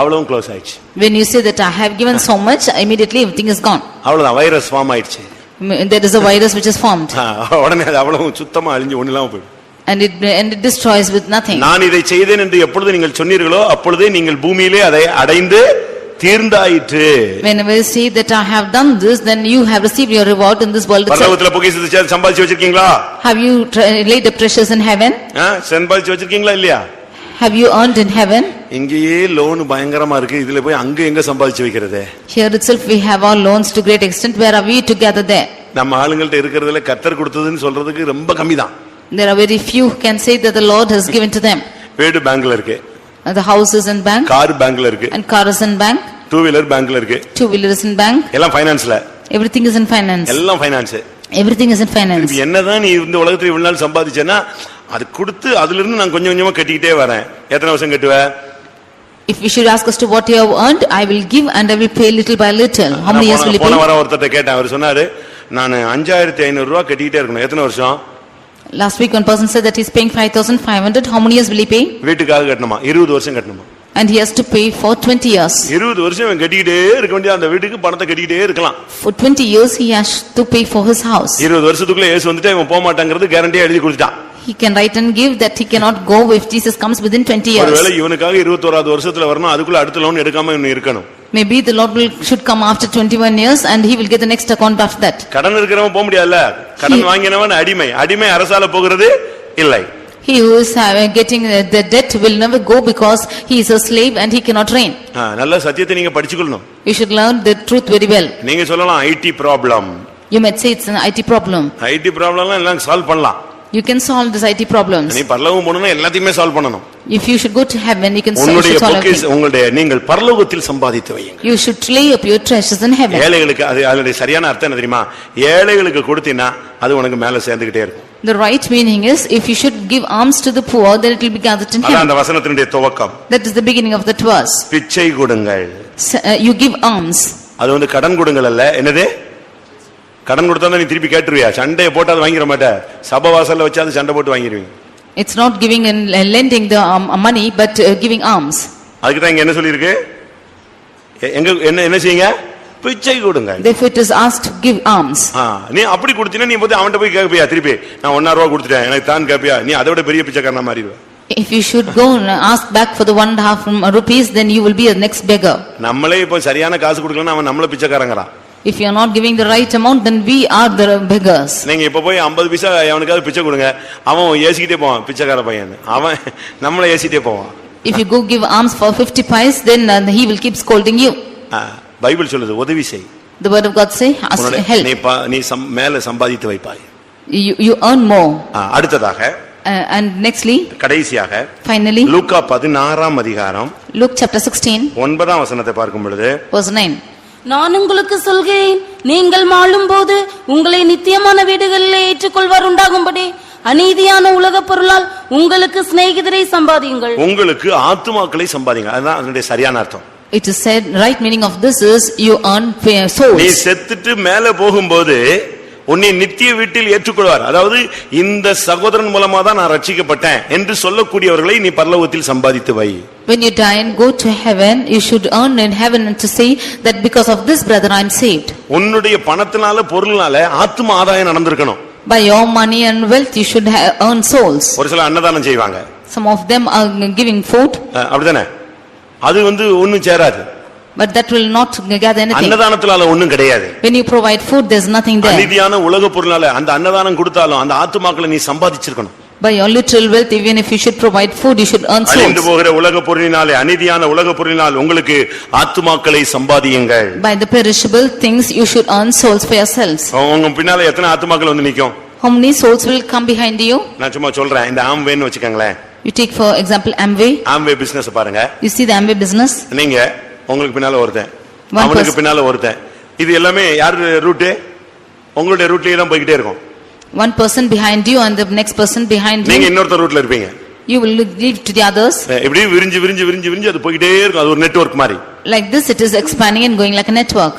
அவ்வளவும் க்ளோஸ் ஆயிடுச்சு. When you say that I have given so much, immediately everything is gone. அவ்வளவுதான், வைரஸ் ஃபார்ம் ஆயிடுச்சு. There is a virus which is formed. உடனே அது அவ்வளவும் சுத்தமா அழிஞ்சு ஒண்ணு இல்லாம போயிடும். And it destroys with nothing. நான் இதை செய்தேன் என்று எப்பொழுது நீங்கள் சொன்னீர்களோ அப்பொழுதே நீங்கள் பூமியிலே அதை அடைந்து தீர்ந்தாயிற்று. Whenever you say that I have done this, then you have received your reward in this world itself. பரலோகத்துல பொக்கிஷத்தை சம்பாதிச்சு வச்சிருக்கீங்களா? Have you laid up treasures in heaven? சம்பாதிச்சு வச்சிருக்கீங்களா இல்லையா? Have you earned in heaven? இங்கேயே லோன் பயங்கரமா இருக்கு, இதுல போய் அங்க எங்க சம்பாதிச்சு வைக்கிறது? Here itself we have our loans to great extent. Where are we to gather there? நம்ம ஆளுங்கள்ட்ட இருக்கிறதுல கர்த்தர் கொடுத்ததுன்னு சொல்றதுக்கு ரொம்ப கம்மிதான். There are very few who can say that the Lord has given to them. வீடு பேங்க்ல இருக்கு, The house is in bank, car பேங்க்ல இருக்கு, and car is in bank, two wheeler பேங்க்ல இருக்கு, two wheelers in bank. எல்லாம் ஃபைனான்ஸ்ல. Everything is in finance. எல்லாம் finance. Everything is in finance. இப்ப என்னதான் நீ இந்த உலகத்துல இவ்வளவு நாள் சம்பாதிச்சேன்னா அது கொடுத்து அதுல இருந்து நான் கொஞ்சம் கொஞ்சமா கட்டிக்கிட்டே வரேன். எத்தனை வருஷம் கட்டுவ? If you should ask us to what you have earned, I will give and I will pay little by little. How many years will you போன pay? வாரம் ஒருத்தட்ட கேட்டேன், அவர் சொன்னாரு நான் 5500 ரூபாய் கட்டிக்கிட்டே இருக்கணும். எத்தனை வருஷம்? Last week one person said that he is paying 5,500. How many years will he pay? வீட்டுக்காக கட்டணுமா? 20 வருஷம் கட்டணுமா? And he has to pay for 20 years. 20 வருஷம் இவன் கட்டிக்கிட்டே இருக்க வேண்டிய அந்த வீட்டுக்கு பணத்தை கட்டிக்கிட்டே இருக்கலாம். For 20 years he has to pay for his house. 20 வருஷத்துக்குள்ள இயேசு வந்துட்டு இவன் போக மாட்டாங்கிறது கேரண்டியா எழுதி கொடுத்துட்டான். He can write and give that he cannot go if Jesus comes within 20 years. ஒருவேளை இவனுக்காக 21வது வருஷத்துல வரணும், அதுக்குள்ள அடுத்த லோன் எடுக்காம இவன் இருக்கணும். Maybe the Lord should come after 21 years and he will get the next account after that. கடன் இருக்கிறவன் போக முடியாதுல்ல. கடன் வாங்கினவன் அடிமை. அடிமை அரசால போகிறது இல்லை. He who is getting the debt will never go because he is a slave and he cannot reign. நல்ல சத்தியத்தை நீங்க படிச்சுக்கணும். You should learn the truth very well. நீங்க சொல்லலாம் IT problem. You might say it's an IT problem. IT ப்ராப்ளம்லாம் எல்லாம் சால்வ் பண்ணலாம். You can solve this IT problems. நீ பரலோகம் போணும்னா எல்லாத்தையுமே சால்வ் பண்ணணும். If you should go to heaven, you can solve உங்களுடைய everything. உங்களுடைய நீங்கள் பரலோகத்தில் சம்பாதித்து வையுங்கள். You should lay up your treasures in heaven. ஏழைகளுக்கு அதனுடைய சரியான அர்த்தம் என்ன தெரியுமா? ஏழைகளுக்கு கொடுத்தீனா அது உனக்கு மேல சேர்ந்துகிட்டே இருக்கும். The right meaning is if you should give alms to the poor, then it will be gathered in அதான் heaven. அந்த வசனத்தினுடைய துவக்கம். That is the beginning of that verse. பிச்சை கொடுங்கள். You give alms. அது வந்து கடன் கொடுங்கள் அல்ல. என்னது? கடன் கொடுத்தா நீ திருப்பி கேட்டுருவியா? சண்டையை போட்டு அது வாங்கிட மாட்ட. சபை வாசல்ல வச்சு அது சண்டை போட்டு வாங்கிடுவீங்க. It's not giving and lending the money but giving alms. அதுக்கு தான் இங்க என்ன சொல்லி இருக்கு? எங்க என்ன செய்யுங்க? பிச்சை கொடுங்க. Therefore it is asked to give alms. நீ அப்படி கொடுத்தீனா நீ போய் அவன்கிட்ட போய் கேப்பியா? திருப்பி நான் 1.5 ரூபாய் கொடுத்துட்டேன் எனக்கு தான் கேப்பியா? நீ அதை விட பெரிய பிச்சைக்காரனா மாறிடுவ. If you should go and ask back for the 1.5 rupees, then you will be a next beggar. நம்மளே இப்போ சரியான காசு கொடுக்கலன்னா அவன் நம்மள பிச்சைக்காரங்கறான். If you are not giving the right amount, then we are the beggars. நீங்க இப்ப போய் 50 பைசா அவனுக்காக பிச்சை கொடுங்க, அவன் ஏசிக்கிட்டே போவான் பிச்சைக்கார பையன். அவன் நம்மள ஏசிக்கிட்டே போவான். If you go give alms for 50 paise, then he will keep scolding you. Bible சொல்லுது உதவி செய். The word of God say, ask help. நீ மேல சம்பாதித்து வைப்பாய். You earn more. அடுத்ததாக and nextly, கடைசியாக finally, லூக்கா 16ஆம் அதிகாரம் Luke chapter 16 9ஆம் வசனத்தை பார்க்கும் பொழுது, verse 9. நான் உங்களுக்கு சொல்கிறேன், நீங்கள் மாளும்போது உங்களை நித்தியமான வீடுகளிலே ஏற்றுக்கொள்வார் உண்டாகும்படி அநீதியான உலகப் பொருளால் உங்களுக்கு சிநேகிதரை சம்பாதியுங்கள். உங்களுக்கு ஆத்துமாக்களை சம்பாதிங்க. அதுதான் அதனுடைய சரியான அர்த்தம். It is said, right meaning of this is you earn souls. நீ செத்துட்டு மேல போகும்போது உன்னை நித்திய வீட்டில் ஏற்றுக்கொள்வார். அதாவது இந்த சகோதரன் மூலமா தான் நான் ரட்சிக்கப்பட்டேன் என்று சொல்லக்கூடியவர்களை நீ பரலோகத்தில் சம்பாதித்து வை. When you die and go to heaven, you should earn in heaven and to say that because of this brother I am saved. உன்னுடைய பணத்தினால பொருள்னால ஆத்தும ஆதாயம் நடந்திருக்கணும். By your money and wealth you should earn souls. ஒரு சில அன்னதானம் செய்வாங்க. Some of them are giving food. அப்படிதானே? அது வந்து ஒண்ணும் சேராது. But that will not gather anything. அன்னதானத்தினால ஒண்ணும் கிடையாது. When you provide food, there is nothing there. அநீதியான உலக பொருளால அந்த அன்னதானம் கொடுத்தாலும் அந்த ஆத்துமாக்களை நீ சம்பாதிச்சிருக்கணும். By your literal wealth, even if you should provide food, you should earn souls. அழிந்து போகிற உலக பொருளினாலே, அநீதியான உலக பொருளினால் உங்களுக்கு ஆத்துமாக்களை சம்பாதியுங்கள். By the perishable things, you should earn souls for yourselves. உங்க பின்னால எத்தனை ஆத்துமாக்கள் வந்து நிக்கும்? How many souls will come behind you? நான் சும்மா சொல்றேன். இந்த ஆம்வேன்னு வச்சுக்கங்களேன். You take for example Amway. Amway business பாருங்க. You see the Amway business. நீங்க உங்களுக்கு பின்னால ஒருத்தன், அவனுக்கு பின்னால ஒருத்தன், இது எல்லாமே யார் ரூட்? உங்களுடைய ரூட்லயே தான் போயிட்டே இருக்கும். One person behind you and the next person behind you. நீங்க இன்னொரு ரூட்ல இருப்பீங்க. You will give to the others. இப்படி விரிஞ்சு விரிஞ்சு விரிஞ்சு விரிஞ்சு அது போயிட்டே இருக்கும். அது ஒரு நெட்வொர்க் மாதிரி. Like this it is expanding and going like a network.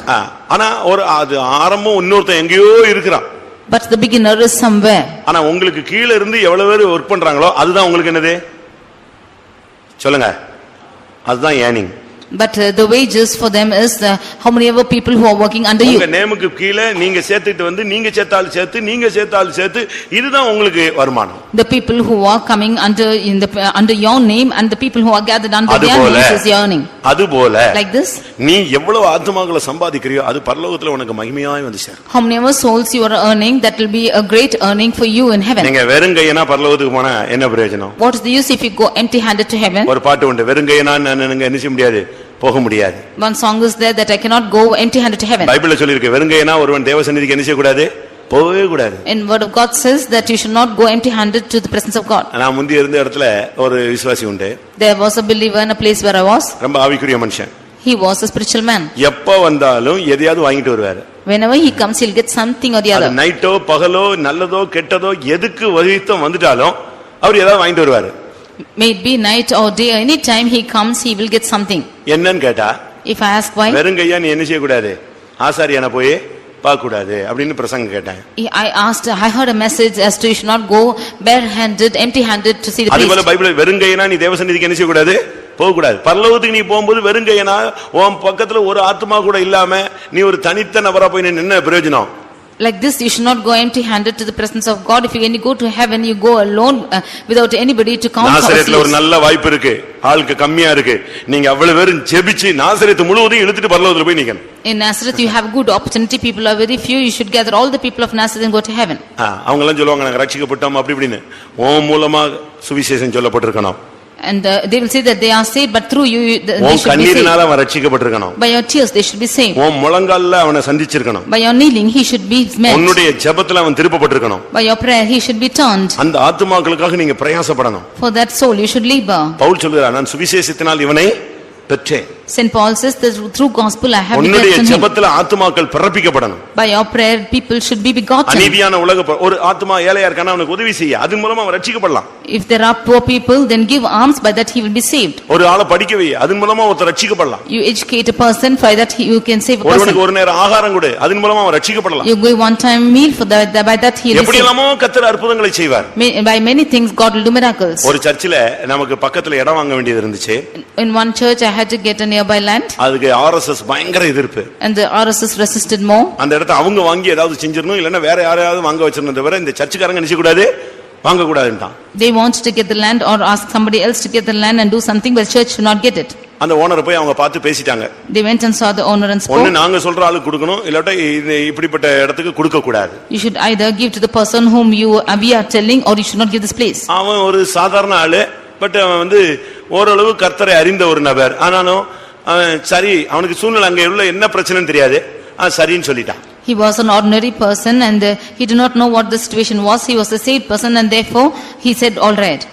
ஆனா ஒரு அது ஆரம்பம் இன்னொருத்தன் எங்கேயோ இருக்கிறான். But the beginner is somewhere. ஆனா உங்களுக்கு கீழ இருந்து எவ்வளவு பேர் வர்க் பண்றாங்களோ அதுதான் உங்களுக்கு என்னது? சொல்லுங்க. அதுதான் earning. But the wages for them is how many ever people who are working under you. உங்க நேமுக்கு கீழே நீங்க சேர்த்துட்டு வந்து நீங்க சேர்த்தால் சேர்த்து நீங்க சேர்த்தால் சேர்த்து இதுதான் உங்களுக்கு வருமானம். The people who are coming under your name and the people who are gathered under their names is earning. அதுபோல Like this. நீ எவ்வளவு ஆத்துமாக்களை சம்பாதிக்கிறியோ அது பரலோகத்துல உனக்கு மகிமையாய் வந்து சேரும். How many ever souls you are earning, that will be a great earning for you in heaven. நீங்க வெறுங்கையனா பரலோகத்துக்கு போனா என்ன பிரயோஜனம்? What is the use if you go empty handed to heaven? ஒரு பாட்டு உண்டு, வெறுங்கையனா நான் என்ன செய்ய முடியாது, போக முடியாது. One song is there that I cannot go empty handed to heaven. பைபிள்ல சொல்லி இருக்கு, வெறுங்கையனா ஒருவன் தேவசந்நிதிக்கு என்ன செய்ய கூடாது, போகவே கூடாது. In word of God says that you should not go empty handed to the presence of God. நான் முந்தி இருந்த இடத்துல ஒரு விசுவாசி உண்டு. There was a believer in a place where I was. ரொம்ப ஆவிக்குரிய மனுஷன். He was a spiritual man. எப்ப வந்தாலும் எதையாவது வாங்கிட்டு வருவாரு. Whenever he comes, he'll get something or the other. நைட்டோ பகலோ நல்லதோ கெட்டதோ எதுக்கு வகித்தம் வந்துட்டாலும் அவர் ஏதாவது வாங்கிட்டு வருவாரு. May it be night or day, any time he comes, he will get something. என்னன்னு கேட்டா, If I ask why, வெறுங்கையா நீ என்ன செய்ய கூடாது, ஆசாரியனை போய் பார்க்க கூடாது அப்படின்னு பிரசங்கம் கேட்டேன். I heard a message as to you should not go barehanded, empty-handed to see the priest. அதுபோல பைபிள் வெறுங்கையனா நீ தேவசந்நிதிக்கு என்ன செய்ய கூடாது, போக கூடாது. பரலோகத்துக்கு நீ போகும்போது வெறுங்கையனா உன் பக்கத்துல ஒரு ஆத்மா கூட இல்லாம நீ ஒரு தனித்த நபரா போய் நின்ன பிரயோஜனம்? Like this, you should not go empty-handed to the presence of God. If you go to heaven, you go alone without anybody to count. நாசரேத்துல ஒரு நல்ல வாய்ப்பு இருக்கு, ஆளுக்கு கம்மியா இருக்கு. நீங்க அவ்வளவு பேரும் ஜெபிச்சு நாசரேத்து முழுவதும் இழுத்துட்டு பரலோகத்துல போய் நிக்கணும். In Nazareth, you have good opportunity. People are very few. You should gather all the people of Nazareth and go to heaven. அவங்க எல்லாம் சொல்லுவாங்க, நாங்க ரட்சிக்கப்பட்டோம் அப்படி இப்படின்னு. உன் மூலமா சுவிசேஷம் சொல்லப்பட்டிருக்கணும். And they will say that they are saved, but through you they உன் should be கண்ணீரினால saved. அவன் ரட்சிக்கப்பட்டிருக்கணும். By your tears they should be saved. உன் முழங்கால்ல அவனை சந்திச்சிருக்கணும். By your kneeling he should be met. உன்னுடைய ஜெபத்துல அவன் திருப்பப்பட்டிருக்கணும். By your prayer he should be turned. அந்த ஆத்துமாக்களுக்காக நீங்க பிரயாசப்படணும். For that soul you should labor. Pavul சொல்றார், நான் சுவிசேஷத்தினால் இவனை பெற்றேன். St. Paul says that through gospel I have உன்னுடைய begotten him. ஜெபத்துல ஆத்துமாக்கள் பிறப்பிக்கப்படணும். By your prayer people should be begotten. அநீதியான ஒரு ஆத்துமா ஏழையா இருக்கானா அவனுக்கு உதவி செய்ய, அதன் மூலமா அவன் ரட்சிக்கப்படலாம். If there are poor people, then give alms, by that he will be saved. ஒரு ஆளை படிக்க வை, அதன் மூலமா ஒருத்தர் ரட்சிக்கப்படலாம். You educate a person, by that you can save a person. ஒருவனுக்கு ஒரு நேரம் ஆகாரம் கொடு, அதன் மூலமா அவன் ரட்சிக்கப்படலாம். You give one time meal, for that by that he will be எப்படி saved. எல்லாமோ கர்த்தர் அற்புதங்களை செய்வார். By many things God will do miracles. ஒரு சர்ச்சில நமக்கு பக்கத்துல இடம் வாங்க வேண்டியது இருந்துச்சு. In one church I had to get a nearby land. அதுக்கு RSS பயங்கர எதிர்ப்பு. And the RSS resisted more. அந்த இடத்தை அவங்க வாங்கி ஏதாவது செஞ்சிரணும், இல்லன்னா வேற யாரையாவது வாங்க வச்சிரணும், தவிர இந்த சர்ச்சுக்காரங்க நினைக்க கூடாது, வாங்க கூடாதுன்றான். They wanted to get the land or ask somebody else to get the land and do something, but church should not get it. அந்த ஓனர் போய் அவங்க பார்த்து பேசிட்டாங்க. They went and saw the owner and spoke. ஒன்னு நாங்க சொல்ற ஆளு கொடுக்கணும், இல்லாட்ட இப்படிப்பட்ட இடத்துக்கு கொடுக்க கூடாது. You should either give to the person whom we are telling, or you should not give this place. அவன் ஒரு சாதாரண ஆளு, பட் அவன் ஓரளவு கர்த்தரை அறிந்த ஒரு நபர். ஆனாலும் சரி, அவனுக்கு சூழ்நிலை அங்க உள்ள என்ன பிரச்சனைன்னு தெரியாது, சரின்னு சொல்லிட்டான். He was an ordinary person and he did not know what the situation was. He was a saved person and therefore he said all right.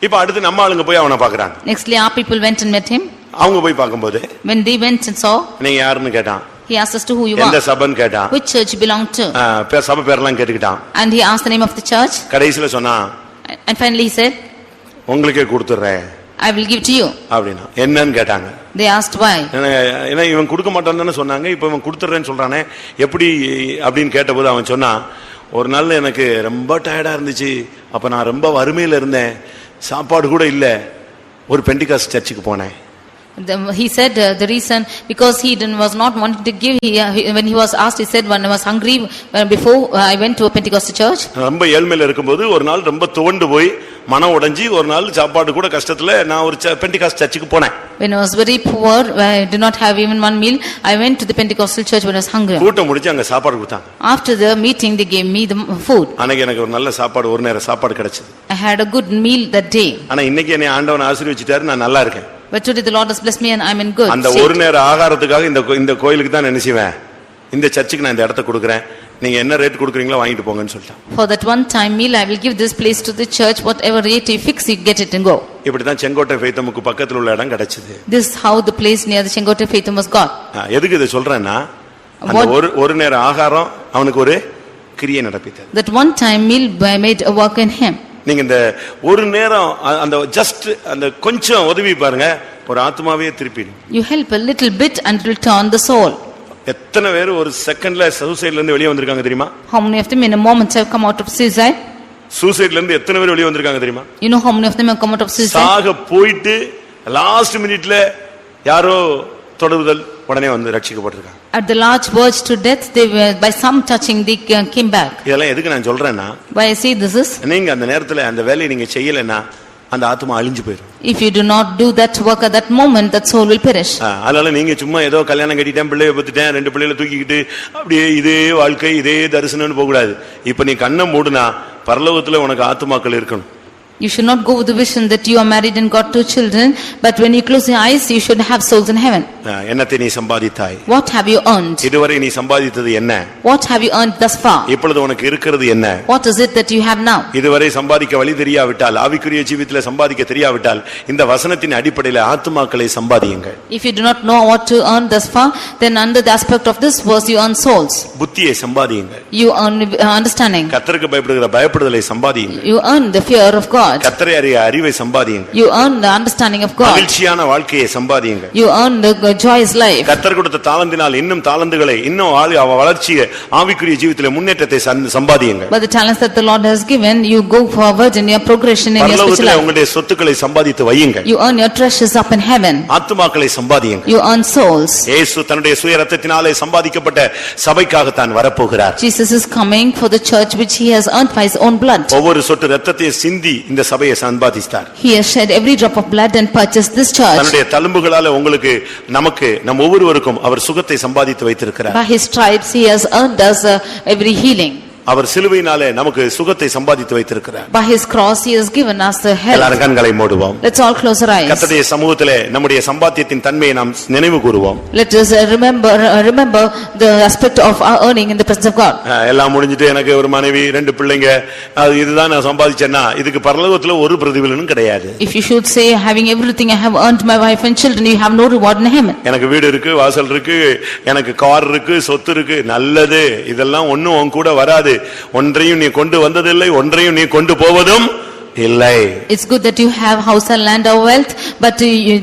இப்ப அடுத்து நம்ம ஆளுங்க போய் அவனை பாக்குறாங்க. Nextly our people went and met him. அவங்க போய் பாக்கும்போது when they went and saw, நீங்க யாருன்னு கேட்டான். He asked us to who you are. எந்த சபைன்னு கேட்டான். Which church you belong to. சபை பேரெல்லாம் கேட்டுக்கிட்டான். And he asked the name of the church. கடைசில சொன்னான், and finally he said, உங்களுக்கே கொடுத்துறேன், I will give to you. அப்படினா என்னன்னு கேட்டாங்க. They asked why. ஏன்னா இவன் கொடுக்க மாட்டான்னு சொன்னாங்க, இப்போ இவன் கொடுத்துறேன்னு சொல்றானே எப்படி அப்படின்னு கேட்டபோது அவன் சொன்னான், ஒரு நாள் எனக்கு ரொம்ப டயர்டா இருந்துச்சு, அப்ப நான் ரொம்ப வறுமையில இருந்தேன், சாப்பாடு கூட இல்ல, ஒரு பெண்டிகாஸ்ட் சர்ச்சுக்கு போனேன். He said the reason because he was not wanting to give. When he was asked, he said, when I was hungry before I went to a Pentecostal church. ரொம்ப ஏழ்மையில இருக்கும்போது ஒரு நாள் ரொம்ப துவண்டு போய் மனம் உடைஞ்சி ஒரு நாள் சாப்பாடு கூட கஷ்டத்துல நான் ஒரு பெண்டிகாஸ்ட் சர்ச்சுக்கு போனேன். When I was very poor, I did not have even one meal, I went to the Pentecostal church when I was hungry. கூட்டம் முடிஞ்சு அங்க சாப்பாடு கொடுத்தாங்க. After the meeting they gave me the food. அன்னைக்கு எனக்கு ஒரு நல்ல சாப்பாடு, ஒரு நேர சாப்பாடு கிடைச்சது. I had a good meal that day. ஆனா இன்னைக்கு என்னை ஆண்டவன் ஆசீர்வதிச்சிட்டாரு, நான் நல்லா இருக்கேன். But today the Lord has blessed me and I am in good state. அந்த ஒரு நேர ஆகாரத்துக்காக இந்த கோயிலுக்கு தான் நினைச்சுவேன், இந்த சர்ச்சுக்கு நான் இந்த இடத்தை கொடுக்குறேன், நீங்க என்ன ரேட் கொடுக்குறீங்களோ வாங்கிட்டு போங்கன்னு சொல்லிட்டான். For that one time meal I will give this place to the church, whatever rate you fix you get it and go. இப்படி தான் செங்கோட்டை ஃபெய்தமுக்கு பக்கத்துல உள்ள இடம் கிடைச்சது. This is how the place near the Chengote Faithum was got. எதுக்கு இதை சொல்றேன்னா, அந்த ஒரு நேர ஆகாரம் அவனுக்கு ஒரு கிரியை நடப்பித்தது. That one time meal made a work in him. நீங்க இந்த ஒரு நேரம் அந்த ஜஸ்ட் அந்த கொஞ்சம் உதவி பாருங்க, ஒரு ஆத்மாவே திருப்பிடும். You help a little bit and it will turn the soul. எத்தனை பேர் ஒரு செகண்ட்ல சூசைட்ல இருந்து வெளியே வந்திருக்காங்க தெரியுமா? How many of them in a moment have come out of suicide? சூசைட்ல இருந்து எத்தனை பேர் வெளியே வந்திருக்காங்க தெரியுமா? You know how many of them have come out of suicide? சாக போயிட்டு லாஸ்ட் மினிட்ல யாரோ தொடுதல் உடனே வந்து ரட்சிக்கப்பட்டிருக்காங்க. At the large verge to death, they were, by some touching, they came back. இதெல்லாம் எதுக்கு நான் சொல்றேன்னா, Why I say this is, நீங்க அந்த நேரத்துல அந்த வேலையை நீங்க செய்யலைன்னா அந்த ஆத்மா அழிஞ்சு போயிடும். if you do not do that work at that moment, that soul will perish. அதனால நீங்க சும்மா ஏதோ கல்யாணம் கட்டிட்டேன், பிள்ளைய பத்துட்டேன், 2 பிள்ளைகளை தூக்கிக்கிட்டு அப்படியே இதே வாழ்க்கை இதே தரிசனம்னு போக கூடாது. இப்ப நீ கண்ணை மூடுனா பரலோகத்துல உனக்கு ஆத்துமாக்கள் இருக்கணும். You should not go with the vision that you are married and got 2 children, but when you close your eyes, you should have souls in heaven. என்னத்தை நீ சம்பாதித்தாய்? What have you earned? இதுவரை நீ சம்பாதித்தது என்ன? What have you earned thus far? இப்பொழுது உனக்கு இருக்கிறது என்ன? What is it that you have now? இதுவரை சம்பாதிக்க வழி தெரியாவிட்டால், ஆவிக்குரிய ஜீவிதத்திலே சம்பாதிக்க தெரியாவிட்டால், இந்த வசனத்தின் அடிப்படையில் ஆத்துமாக்களை சம்பாதியுங்கள். If you do not know what to earn thus far, then under the aspect of this verse, you earn souls. புத்தியை சம்பாதியுங்கள். You earn understanding. கர்த்தருக்கு பயப்படுதலை சம்பாதியுங்கள். You earn the fear of God. கர்த்தரை அறிய அறிவை சம்பாதியுங்கள். You earn the understanding of God. மகிழ்ச்சியான வாழ்க்கையை சம்பாதியுங்கள். You earn the joyous life. கர்த்தர் கொடுத்த தாளந்தினால் இன்னும் தாளந்துகளை இன்னும் வளர்ச்சியை ஆவிக்குரிய ஜீவிதத்திலே முன்னேற்றத்தை சம்பாதியுங்கள். By the talents that the Lord has given, you go forward in your progression in your spiritual பரலோகத்திலே life. உங்களுடைய சொத்துக்களை சம்பாதித்து வையுங்கள். You earn your treasures up in heaven. ஆத்துமாக்களை சம்பாதியுங்கள். You earn souls. இயேசு தன்னுடைய சுய இரத்தத்தினாலே சம்பாதிக்கப்பட்ட சபைக்காக தான் வரப்போகிறார். Jesus is coming for the church which he has earned by his own blood. ஒவ்வொரு சொட்டு இரத்தத்தையும் சிந்தி இந்த சபையை சம்பாதித்தார். He has shed every drop of blood and purchased this church. தன்னுடைய தழும்புகளால உங்களுக்கு நமக்கு நம் ஒவ்வொருவருக்கும் அவர் சுகத்தை சம்பாதித்து வைத்திருக்கிறார். By his stripes he has earned us every healing. அவர் சிலுவையினாலே நமக்கு சுகத்தை சம்பாதித்து வைத்திருக்கிறார். By his cross he has given us the health. எல்லாரும் கண்களை மூடுவோம். Let's all close our eyes. கர்த்தருடைய சமூகத்திலே நம்முடைய சம்பாத்தியத்தின் தன்மையை நாம் நினைவு கூறுவோம். Let us remember the aspect of our earning in the presence of God. எல்லாம் முடிஞ்சிட்டு எனக்கு ஒரு மனைவி 2 பிள்ளைங்க இதுதான் நான் சம்பாதிச்சேன்னா இதுக்கு பரலோகத்துல ஒரு பிரதிபலனும் கிடையாது. If you should say having everything I have earned my wife and children, you have no reward in heaven. எனக்கு வீடு இருக்கு, வாசல் இருக்கு, எனக்கு கார் இருக்கு, சொத்து இருக்கு, நல்லது. இதெல்லாம் ஒண்ணும் உன் கூட வராது. ஒன்றையும் நீ கொண்டு வந்ததில்லை, ஒன்றையும் நீ கொண்டு போவதும் இல்லை. It's good that you have house and land or wealth, but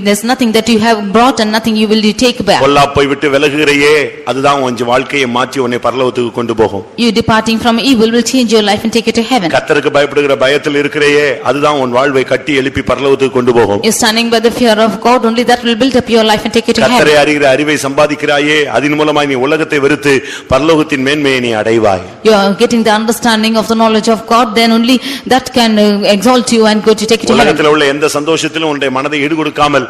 there's nothing that you have brought and nothing you will take back. பொல்லாப்பை விட்டு விலகுகிறையே, அதுதான் உன் வாழ்க்கையை மாற்றி உன்னை பரலோகத்துக்கு கொண்டு போகும். You departing from evil will change your life and take you to heaven. கர்த்தருக்கு பயப்படுகிற பயத்தில் இருக்கிறையே, அதுதான் உன் வாழ்வை கட்டி எழுப்பி பரலோகத்துக்கு கொண்டு போகும். You're standing by the fear of God, only that will build up your life and take you to heaven. கர்த்தரை அறிகிற அறிவை சம்பாதிக்கிறாயே, அதன் மூலமாய் நீ உலகத்தை வெறுத்து பரலோகத்தின் மேன்மையை நீ அடைவாய். You are getting the understanding of the knowledge of God, then only that can exalt you and go to take you to heaven. உலகத்தில் உள்ள எந்த சந்தோஷத்திலும் உன்னுடைய மனதை ஈடுகொடுக்காமல்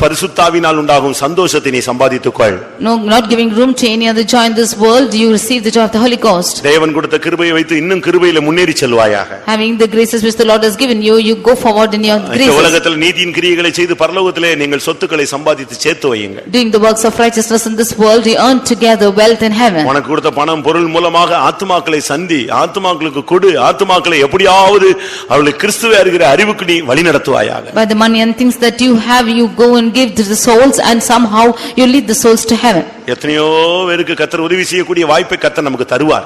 பரிசுத்தாவினால் உண்டாகும் சந்தோஷத்தை நீ சம்பாதித்துக்கொள். No, not giving room to any other joy in this world, you receive the joy of the Holy Ghost. தேவன் கொடுத்த கிருபையை வைத்து இன்னும் கிருபையிலே முன்னேறி செல்வாயாக. Having the graces which the Lord has given you, you go forward in your graces. உலகத்தில் நீதியின் கிரியைகளை செய்து பரலோகத்திலே நீங்கள் சொத்துக்களை சம்பாதித்து சேர்த்து வையுங்கள். Doing the works of righteousness in this world, you earn together wealth in heaven. உனக்கு கொடுத்த பணம் பொருள் மூலமாக ஆத்துமாக்களை சந்தி, ஆத்துமாக்களுக்கு கொடு, ஆத்துமாக்களை எப்படியாவது அவளுக்கு கிறிஸ்துவை அறிகிற அறிவுக்கு நீ வழி நடத்துவாயாக. By the money and things that you have, you go and give to the souls, and somehow you lead the souls to heaven. எத்தனையோ பேருக்கு கர்த்தர் உதவி செய்யக்கூடிய வாய்ப்பை கர்த்தர் நமக்கு தருவார்.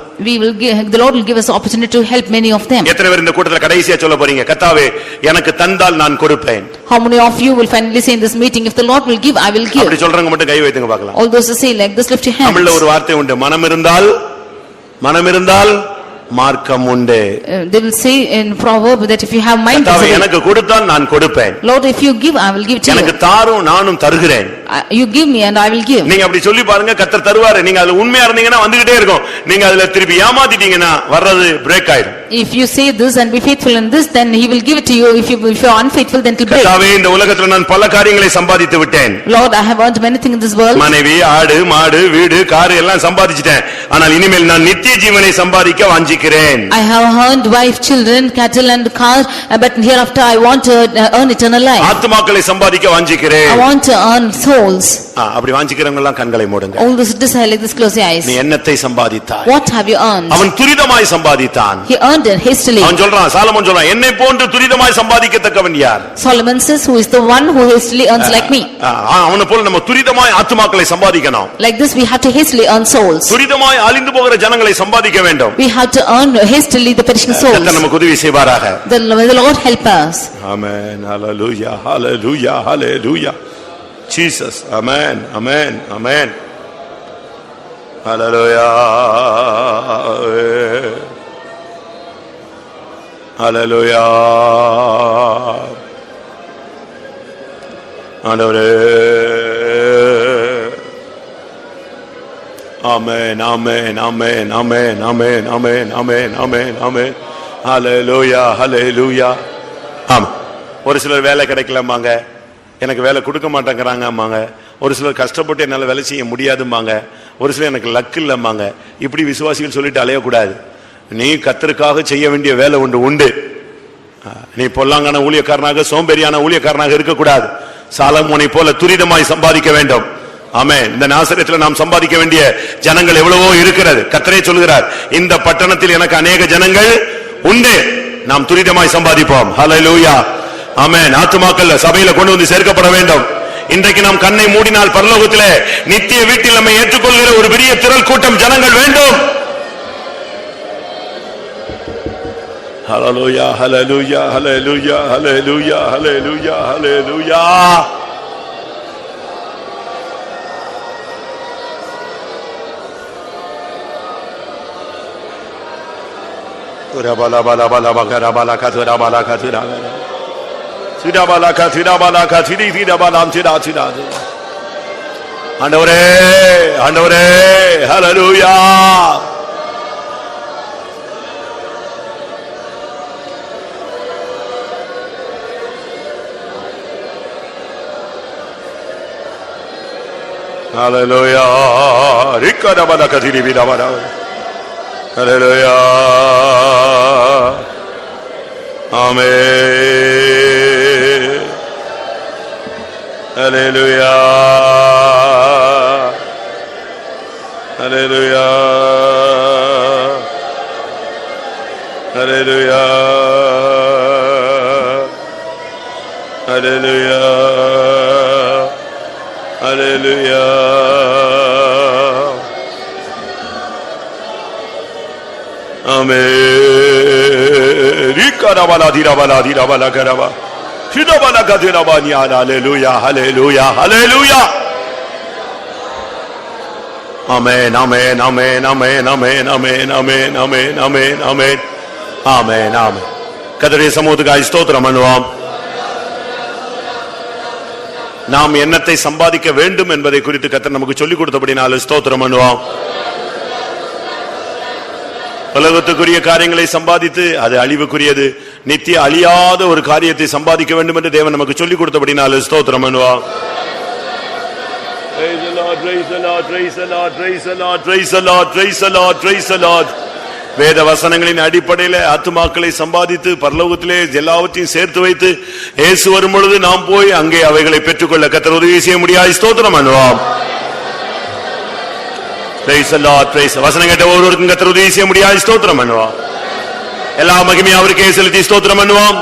The Lord will give us opportunity to help many of them. எத்தனை பேர் இந்த கூட்டத்தில் கடைசியா சொல்ல போறீங்க, கர்த்தாவே எனக்கு தந்தால் நான் கொடுப்பேன்? How many of you will finally say in this meeting, if the Lord will give, I will give? அப்படி சொல்றவங்க மட்டும் கை வைத்துங்க பார்க்கலாம். All those who say like this, lift your hands. தமிழ்ல ஒரு வார்த்தை உண்டு, மனம் இருந்தால் மார்க்கம் உண்டு. They will say in proverb that if you have mind, கர்த்தாவே எனக்கு கொடுத்தால் நான் கொடுப்பேன். Lord, if you give, I will give to you. எனக்கு தாரும் நானும் தருகிறேன். You give me and I will give. நீங்க அப்படி சொல்லி பாருங்க, கர்த்தர் தருவாரு. நீங்க அதுல உண்மையா இருந்தீங்கன்னா வந்துகிட்டே இருக்கும். நீங்க அதுல திருப்பி ஏமாத்திட்டீங்கன்னா வர்றது பிரேக் ஆயிடும். If you say this and be faithful in this, then he will give it to you. If you are unfaithful, then it will break. கர்த்தாவே இந்த உலகத்துல நான் பல காரியங்களை சம்பாதித்து விட்டேன். Lord, I have earned many things in this world. மனைவி, ஆடு, மாடு, வீடு, கார் எல்லாம் சம்பாதிச்சிட்டேன். ஆனால் இனிமேல் நான் நித்திய ஜீவனை சம்பாதிக்க வாஞ்சிக்கிறேன். I have earned wife, children, cattle and car, but hereafter I want to earn eternal life. ஆத்துமாக்களை சம்பாதிக்க வாஞ்சிக்கிறேன். I want to earn souls. அப்படி வாஞ்சிக்கிறவங்க எல்லாம் கண்களை மூடுங்க. All this desire, like this, close your eyes. நீ என்னத்தை சம்பாதித்தாய்? What have you earned? அவன் துரிதமாய் சம்பாதித்தான். He earned it hastily. அவன் சொல்றான், சாலமோன் சொல்றான், என்னை போன்று துரிதமாய் சம்பாதிக்கத்தக்கவன் யார்? Solomon says, who is the one who hastily earns like me? அவனை போல நம்ம துரிதமாய் ஆத்துமாக்களை சம்பாதிக்கணும். Like this we have to hastily earn souls. துரிதமாய் அழிந்து போகிற ஜனங்களை சம்பாதிக்க வேண்டும். We have to earn hastily the perishing souls. கர்த்தர் நமக்கு உதவி செய்வாராக. The Lord help us. Amen. Hallelujah. Hallelujah. Hallelujah. Jesus. Amen. Amen. Amen. Hallelujah. Hallelujah. Hallelujah. ஆமென் ஆமென் ஆமென் ஆமென் ஆமென் ஆமென் ஆமென் ஆமென் ஆமென் ஹல்லேலூயா ஹல்லேலூயா. ஆமா, ஒரு சிலர் வேலை கிடைக்கலம்பாங்க, எனக்கு வேலை கொடுக்க மாட்டேங்கிறாங்கம்பாங்க. ஒரு சிலர் கஷ்டப்பட்டு என்னால வேலை செய்ய முடியாதும்பாங்க. ஒரு சிலர் எனக்கு லக் இல்லம்பாங்க. இப்படி விசுவாசிகள் சொல்லிட்டு அலையக்கூடாது. நீ கர்த்தருக்காக செய்ய வேண்டிய வேலை உண்டு. நீ பொல்லாங்கான ஊழியக்காரனாக சோம்பேறியான ஊழியக்காரனாக இருக்கக்கூடாது. சாலமோனை போல துரிதமாய் சம்பாதிக்க வேண்டும். ஆமென். இந்த நாசரேத்துல நாம் சம்பாதிக்க வேண்டிய ஜனங்கள் எவ்வளவோ இருக்கிறது. கர்த்தரே சொல்கிறார், இந்த பட்டணத்தில் எனக்கு அநேக ஜனங்கள் உண்டு, நாம் துரிதமாய் சம்பாதிப்போம். ஹல்லேலூயா. ஆமென். ஆத்துமாக்கள் சபையில கொண்டு வந்து சேர்க்கப்பட வேண்டும். இன்றைக்கு நாம் கண்ணை மூடினால் பரலோகத்திலே நித்திய வீட்டில் நம்மை ஏற்றுக்கொள்கிற ஒரு பெரிய திரள் கூட்டம் ஜனங்கள் வேண்டும். ஹல்லேலூயா ஹல்லேலூயா ஹல்லேலூயா ஹல்லேலூயா ஹல்லேலூயா ஹல்லேலூயா. ஆண்டவரே ஆண்டவரே ஹல்லேலூயா. ஹல்லேலூயா. ரிக்கரபலகதிரிபிலவர. ஹல்லேலூயா. ஆமென். ஹல்லேலூயா. ஹல்லேலூயா. ஹல்லேலூயா. ஹல்லேலூயா. ஹல்லேலூயா. ஆமென். ரிக்கரபலா திரபலா திரபலா கரபா திரபலா கதிரபானியா. ஹல்லேலூயா ஹல்லேலூயா ஹல்லேலூயா. ஆமென் ஆமென் ஆமென் ஆமென் ஆமென் ஆமென் ஆமென் ஆமென் ஆமென் ஆமென் ஆமென் ஆமென். கர்த்தருடைய சமூகத்துக்காய் ஸ்தோத்திரம் பண்ணுவோம். நாம் என்னத்தை சம்பாதிக்க வேண்டும் என்பதை குறித்து கர்த்தர் நமக்கு சொல்லிக் கொடுத்தபடினால ஸ்தோத்திரம் பண்ணுவோம். உலகத்துக்குரிய காரியங்களை சம்பாதித்து அது அழிவுக்குரியது, நித்திய அழியாத ஒரு காரியத்தை சம்பாதிக்க வேண்டும் என்று தேவன் நமக்கு சொல்லிக் கொடுத்தபடினால ஸ்தோத்திரம் பண்ணுவோம். Praise the Lord, praise the Lord, praise the Lord, praise the Lord, praise the Lord, praise the Lord, praise the Lord. வேத வசனங்களின் அடிப்படையில் ஆத்துமாக்களை சம்பாதித்து பரலோகத்திலே எல்லாவற்றையும் சேர்த்து வைத்து இயேசு வரும் பொழுது நாம் போய் அங்கே அவைகளை பெற்றுக்கொள்ள கர்த்தர் உதவி செய்ய முடியாது. ஸ்தோத்திரம் பண்ணுவோம். Praise the Lord, praise. வசனம் கேட்ட ஒருவருக்கும் கர்த்தர் உதவி செய்ய முடியாது. ஸ்தோத்திரம் பண்ணுவோம். எல்லா மகிமையும் அவருக்கே செலுத்தி ஸ்தோத்திரம் பண்ணுவோம்.